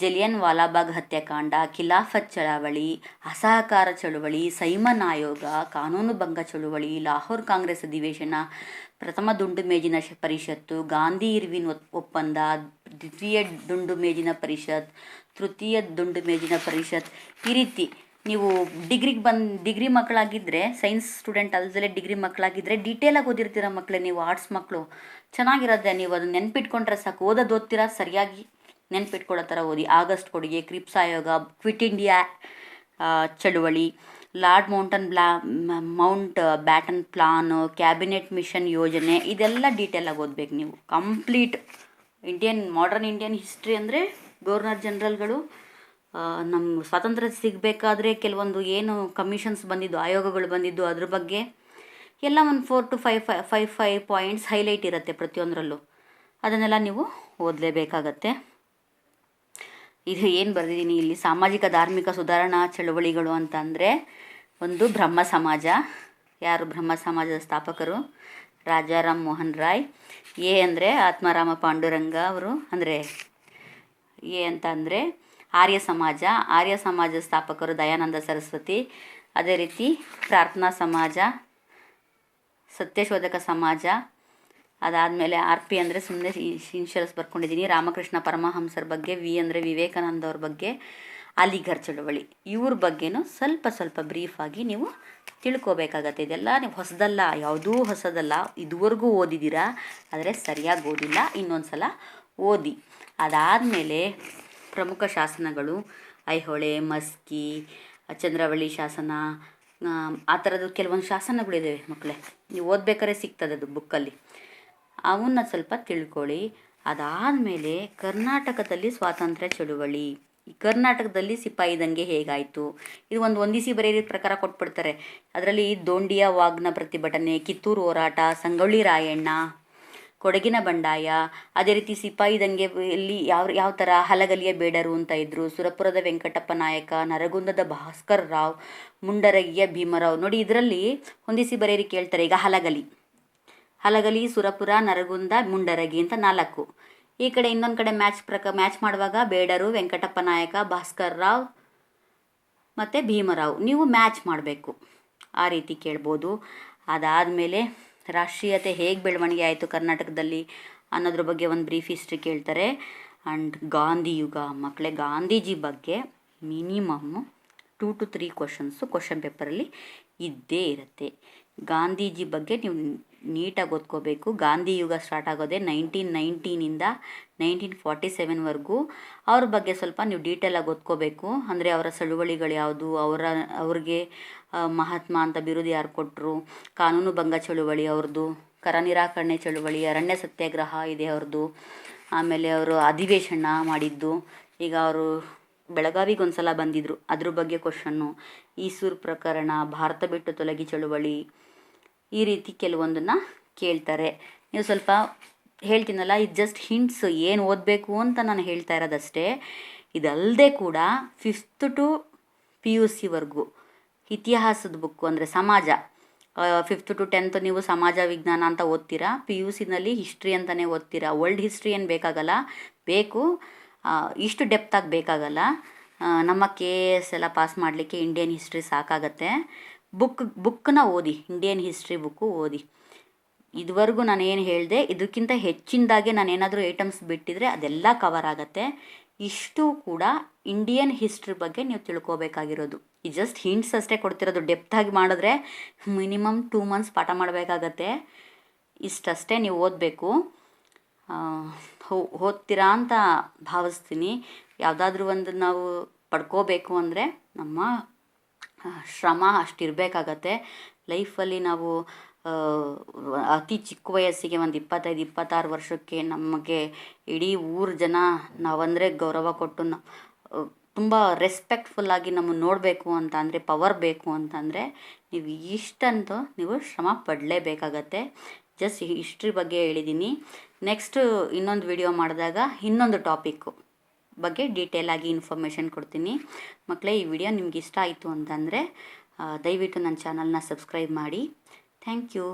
ಜಲಿಯನ್ ವಾಲಾಬಾಗ್ ಹತ್ಯಾಕಾಂಡ, ಖಿಲಾಫತ್ ಚಳವಳಿ, ಅಸಹಕಾರ ಚಳುವಳಿ, ಸೈಮನ್ ಆಯೋಗ, ಕಾನೂನು ಭಂಗ ಚಳುವಳಿ, ಲಾಹೋರ್ ಕಾಂಗ್ರೆಸ್ ಅಧಿವೇಶನ, ಪ್ರಥಮ ದುಂಡು ಮೇಜಿನ ಪರಿಷತ್ತು, ಗಾಂಧಿ ಇರ್ವಿನ್ ಒಪ್ಪಂದ, ದ್ವಿತೀಯ ದುಂಡು ಮೇಜಿನ ಪರಿಷತ್, ತೃತೀಯ ದುಂಡು ಮೇಜಿನ ಪರಿಷತ್. ಈ ರೀತಿ ನೀವು ಡಿಗ್ರಿ ಮಕ್ಕಳಾಗಿದ್ದರೆ, ಸೈನ್ಸ್ ಸ್ಟೂಡೆಂಟ್ ಅಲ್ಲದೆ ಡಿಗ್ರಿ ಮಕ್ಕಳಾಗಿದ್ದರೆ ಡೀಟೇಲಾಗಿ ಓದಿರ್ತೀರ ಮಕ್ಕಳೇ. ನೀವು ಆರ್ಟ್ಸ್ ಮಕ್ಕಳು ಚೆನ್ನಾಗಿರುತ್ತೆ. ನೀವು ಅದನ್ನು ನೆನ್ಪಿಟ್ಕೊಂಡ್ರೆ ಸಾಕು. ಓದೋದ್ತೀರಾ ಸರಿಯಾಗಿ ನೆನ್ಪಿಟ್ಕೊಳ್ಳೋ ಥರ ಓದಿ. ಆಗಸ್ಟ್ ಕೊಡುಗೆ, ಕ್ರಿಪ್ಸ್ ಆಯೋಗ, ಕ್ವಿಟ್ ಇಂಡಿಯಾ ಚಳುವಳಿ, lord Mountbatten, cabinet mission ಯೋಜನೆ, ಇದೆಲ್ಲ ಡೀಟೇಲಾಗಿ ಓದಬೇಕು ನೀವು. ಕಂಪ್ಲೀಟ್ ಮಾಡರ್ನ್ ಇಂಡಿಯನ್ ಹಿಸ್ಟ್ರಿ ಅಂದರೆ ಗವರ್ನರ್ ಜನರಲ್ಗಳು, ನಮ್ಮ ಸ್ವಾತಂತ್ರ್ಯ ಸಿಗಬೇಕಾದ್ರೆ ಕೆಲವೊಂದು ಏನು ಕಮಿಷನ್ಸ್ ಬಂದಿದ್ದು, ಆಯೋಗಗಳು ಬಂದಿದ್ದು, ಅದ್ರ ಬಗ್ಗೆ ಎಲ್ಲ ಒಂದು 4 to 5 ಪಾಯಿಂಟ್ಸ್ ಹೈಲೈಟ್ ಇರುತ್ತೆ ಪ್ರತಿಯೊಂದರಲ್ಲೂ. ಅದನ್ನೆಲ್ಲ ನೀವು ಓದಲೇಬೇಕಾಗತ್ತೆ. ಇದು ಏನು ಬರೆದಿದ್ದೀನಿ ಇಲ್ಲಿ, ಸಾಮಾಜಿಕ ಧಾರ್ಮಿಕ ಸುಧಾರಣಾ ಚಳುವಳಿಗಳು ಅಂತ ಅಂದರೆ, ಒಂದು ಬ್ರಹ್ಮ ಸಮಾಜ. ಯಾರು ಬ್ರಹ್ಮ ಸಮಾಜದ ಸ್ಥಾಪಕರು? ರಾಜಾರಾಮ್ ಮೋಹನ್ ರಾಯ್. ಎ ಅಂದರೆ ಆತ್ಮಾರಾಮ ಪಾಂಡುರಂಗ ಅವರು, ಅಂದರೆ ಎ ಅಂತ ಅಂದರೆ ಆರ್ಯ ಸಮಾಜದ ಸ್ಥಾಪಕರು ದಯಾನಂದ ಸರಸ್ವತಿ. ಅದೇ ರೀತಿ ಪ್ರಾರ್ಥನಾ ಸಮಾಜ, ಸತ್ಯಶೋಧಕ ಸಮಾಜ, ಅದಾದಮೇಲೆ ಆರ್ ಪಿ ಅಂದರೆ ಸುಮ್ಮನೆ ಇನ್ಷಿಯಲ್ಸ್ ಬರ್ಕೊಂಡಿದ್ದೀನಿ. ರಾಮಕೃಷ್ಣ ಪರಮಹಂಸರ ಬಗ್ಗೆ, ವಿ ಅಂದರೆ ವಿವೇಕಾನಂದ ಅವ್ರ ಬಗ್ಗೆ, ಅಲಿಘರ್ ಚಳುವಳಿ ಇವ್ರ ಬಗ್ಗೆನೂ ಸ್ವಲ್ಪ ಬ್ರೀಫಾಗಿ ನೀವು ತಿಳ್ಕೊಬೇಕಾಗತ್ತೆ. ಇದೆಲ್ಲ ನೀವು ಹೊಸದಲ್ಲ, ಯಾವುದೂ ಹೊಸದಲ್ಲ, ಇದುವರೆಗೂ ಓದಿದ್ದೀರಾ, ಆದರೆ ಸರಿಯಾಗಿ ಓದಿಲ್ಲ, ಇನ್ನೊಂದು ಸಲ ಓದಿ. ಅದಾದಮೇಲೆ ಪ್ರಮುಖ ಶಾಸನಗಳು ಐಹೊಳೆ, ಮಸ್ಕಿ, ಚಂದ್ರವಳ್ಳಿ ಶಾಸನ, ಆ ಥರದ್ದು ಕೆಲವೊಂದು ಶಾಸನಗಳಿದ್ದಾವೆ ಮಕ್ಕಳೇ, ನೀವು ಓದ್ಬೇಕಾದ್ರೆ ಸಿಗ್ತದೆ ಅದು ಬುಕ್ಕಲ್ಲಿ, ಅವನ್ನ ಸ್ವಲ್ಪ ತಿಳ್ಕೊಳ್ಳಿ. ಅದಾದಮೇಲೆ ಕರ್ನಾಟಕದಲ್ಲಿ ಸ್ವಾತಂತ್ರ್ಯ ಚಳುವಳಿ, ಈ ಕರ್ನಾಟಕದಲ್ಲಿ ಸಿಪಾಯಿ ದಂಗೆ ಹೇಗಾಯಿತು, ಇದು ಒಂದಿಸಿ ಬರೆಯ ಪ್ರಕಾರ ಕೊಟ್ಬಿಡ್ತಾರೆ. ಅದರಲ್ಲಿ ದೋಂಡಿಯ ವಾಗ್ನ ಪ್ರತಿಭಟನೆ, ಕಿತ್ತೂರು ಹೋರಾಟ, ಸಂಗೊಳ್ಳಿ ರಾಯಣ್ಣ, ಕೊಡಗಿನ ಬಂಡಾಯ, ಅದೇ ರೀತಿ ಸಿಪಾಯಿ ದಂಗೆಯಲ್ಲಿ ಯಾವ ಥರ ಹಲಗಲಿಯ ಬೇಡರು ಅಂತ ಇದ್ದರು, ಸುರಪುರದ ವೆಂಕಟಪ್ಪ ನಾಯಕ, ನರಗುಂದದ ಭಾಸ್ಕರ್ ರಾವ್, ಮುಂಡರಗಿಯ ಭೀಮರಾವ್. ನೋಡಿ, ಇದರಲ್ಲಿ ಹೊಂದಿಸಿ ಬರೆಯರಿ ಕೇಳ್ತಾರೆ. ಈಗ ಹಲಗಲಿ, ಸುರಪುರ, ನರಗುಂದ, ಮುಂಡರಗಿ ಅಂತ 4. ಈ ಕಡೆ ಇನ್ನೊಂದು ಕಡೆ ಮ್ಯಾಚ್ ಮಾಡುವಾಗ ಬೇಡರು, ವೆಂಕಟಪ್ಪ ನಾಯಕ, ಭಾಸ್ಕರ್ ರಾವ್ ಮತ್ತು ಭೀಮರಾವ್ ನೀವು ಮ್ಯಾಚ್ ಮಾಡಬೇಕು, ಆ ರೀತಿ ಕೇಳ್ಬೋದು. ಅದಾದಮೇಲೆ ರಾಷ್ಟ್ರೀಯತೆ ಹೇಗೆ ಬೆಳವಣಿಗೆ ಆಯಿತು ಕರ್ನಾಟಕದಲ್ಲಿ ಅನ್ನೋದ್ರ ಬಗ್ಗೆ ಒಂದು ಬ್ರೀಫ್ ಹಿಸ್ಟ್ರಿ ಕೇಳ್ತಾರೆ. ಆ್ಯಂಡ್ ಗಾಂಧಿ ಯುಗ ಮಕ್ಕಳೇ, ಗಾಂಧೀಜಿ ಬಗ್ಗೆ ಮಿನಿಮಮ್ 2 to 3 ಕ್ವಶನ್ ಪೇಪರಲ್ಲಿ ಇದ್ದೇ ಇರುತ್ತೆ. ಗಾಂಧೀಜಿ ಬಗ್ಗೆ ನೀವು ನೀಟಾಗಿ ಓದ್ಕೋಬೇಕು. ಗಾಂಧಿ ಯುಗ ಸ್ಟಾರ್ಟ್ ಆಗೋದೇ 1919ಇಂದ 1947ವರೆಗೂ. ಅವ್ರ ಬಗ್ಗೆ ಸ್ವಲ್ಪ ನೀವು ಡೀಟೇಲಾಗಿ ಓದ್ಕೋಬೇಕು. ಅಂದರೆ ಅವರ ಚಳುವಳಿಗಳು ಯಾವುದು, ಅವ್ರಿಗೆ ಮಹಾತ್ಮ ಅಂತ ಬಿರುದು ಯಾರು ಕೊಟ್ಟರು, ಕಾನೂನು ಭಂಗ ಚಳುವಳಿ ಅವ್ರದ್ದು, ಕರ ನಿರಾಕರಣೆ ಚಳುವಳಿ, ಅರಣ್ಯ ಸತ್ಯಾಗ್ರಹ ಇದೆ ಅವ್ರದ್ದು, ಆಮೇಲೆ ಅವರು ಅಧಿವೇಶನ ಮಾಡಿದ್ದು, ಈಗ ಅವರು ಬೆಳಗಾವಿಗೆ ಒಂದು ಸಲ ಬಂದಿದ್ದರು, ಅದ್ರ ಬಗ್ಗೆ ಕ್ವಶನ್ನು, ಈಸೂರು ಪ್ರಕರಣ, ಭಾರತ ಬಿಟ್ಟು ತೊಲಗಿ ಚಳುವಳಿ, ಈ ರೀತಿ ಕೆಲವೊಂದನ್ನು ಕೇಳ್ತಾರೆ. ನೀವು ಸ್ವಲ್ಪ ಹೇಳ್ತೀನಲ್ಲ, ಇದು ಜಸ್ಟ್ ಹಿಂಟ್ಸ್, ಏನು ಓದಬೇಕು ಅಂತ ನಾನು ಹೇಳ್ತಾ ಇರೋದಷ್ಟೇ. ಇದಲ್ಲದೆ ಕೂಡ 5th to PUCವರೆಗೂ ಇತಿಹಾಸದ ಬುಕ್ಕು, ಅಂದರೆ ಸಮಾಜ, 5th to 10th ನೀವು ಸಮಾಜ ವಿಜ್ಞಾನ ಅಂತ ಓದ್ತೀರಾ, PUCನಲ್ಲಿ ಹಿಸ್ಟ್ರಿ ಅಂತಲೇ ಓದ್ತೀರಾ. ವರ್ಲ್ಡ್ ಹಿಸ್ಟ್ರಿ ಏನು ಬೇಕಾಗಲ್ಲ, ಇಷ್ಟು ಡೆಪ್ತಾಗಿ ಬೇಕಾಗಲ್ಲ. ನಮ್ಮ KS ಎಲ್ಲ ಪಾಸ್ ಮಾಡಲಿಕ್ಕೆ ಇಂಡಿಯನ್ ಹಿಸ್ಟ್ರಿ ಸಾಕಾಗತ್ತೆ. ಬುಕ್ಕನ್ನ ಓದಿ, ಇಂಡಿಯನ್ ಹಿಸ್ಟ್ರಿ ಬುಕ್ಕು ಓದಿ. ಇದುವರೆಗೂ ನಾನು ಏನು ಹೇಳಿದೆ, ಇದಕ್ಕಿಂತ ಹೆಚ್ಚಿನದಾಗೆ ನಾನು ಏನಾದರೂ ಐಟಮ್ಸ್ ಬಿಟ್ಟಿದ್ರೆ ಅದೆಲ್ಲ ಕವರ್ ಆಗುತ್ತೆ. ಇಷ್ಟು ಕೂಡ ಇಂಡಿಯನ್ ಹಿಸ್ಟ್ರಿ ಬಗ್ಗೆ ನೀವು ತಿಳ್ಕೊಬೇಕಾಗಿರೋದು. ಈ ಜಸ್ಟ್ ಹಿಂಟ್ಸ್ ಅಷ್ಟೇ ಕೊಡ್ತಿರೋದು. ಡೆಪ್ತಾಗಿ ಮಾಡಿದ್ರೆ ಮಿನಿಮಮ್ 2 months ಪಾಠ ಮಾಡಬೇಕಾಗತ್ತೆ. ಇಷ್ಟಷ್ಟೇ ನೀವು ಓದಬೇಕು. ಓದ್ತೀರಾ ಅಂತ ಭಾವಿಸ್ತೀನಿ. ಯಾವುದಾದ್ರೂ ಒಂದು ನಾವು ಪಡ್ಕೋಬೇಕು ಅಂದರೆ ನಮ್ಮ ಶ್ರಮ ಅಷ್ಟಿರಬೇಕಾಗತ್ತೆ. ಲೈಫಲ್ಲಿ ನಾವು ಅತಿ ಚಿಕ್ಕ ವಯಸ್ಸಿಗೆ ಒಂದು 25-26 ವರ್ಷಕ್ಕೆ ನಮಗೆ ಇಡೀ ಊರು ಜನ ನಾವಂದರೆ ಗೌರವ ಕೊಟ್ಟು ತುಂಬ ರೆಸ್ಪೆಕ್ಟ್ಫುಲ್ಲಾಗಿ ನಮ್ಮನ್ನು ನೋಡಬೇಕು ಅಂತ ಅಂದರೆ, ಪವರ್ ಬೇಕು ಅಂತಂದರೆ ನೀವು ಇಷ್ಟಂತೂ ನೀವು ಶ್ರಮ ಪಡಲೇಬೇಕಾಗತ್ತೆ. ಜಸ್ಟ್ ಹಿಸ್ಟ್ರಿ ಬಗ್ಗೆ ಹೇಳಿದ್ದೀನಿ. ನೆಕ್ಸ್ಟು ಇನ್ನೊಂದು ವಿಡಿಯೋ ಮಾಡಿದಾಗ ಇನ್ನೊಂದು ಟಾಪಿಕ್ಕು ಬಗ್ಗೆ ಡೀಟೇಲಾಗಿ ಇನ್ಫಾರ್ಮೇಷನ್ ಕೊಡ್ತೀನಿ. ಮಕ್ಕಳೇ, ಈ ವಿಡಿಯೋ ನಿಮ್ಗೆ ಇಷ್ಟ ಆಯಿತು ಅಂತಂದರೆ ದಯವಿಟ್ಟು ನನ್ನ ಚಾನಲ್ನ ಸಬ್ಸ್ಕ್ರೈಬ್ ಮಾಡಿ. Thank you.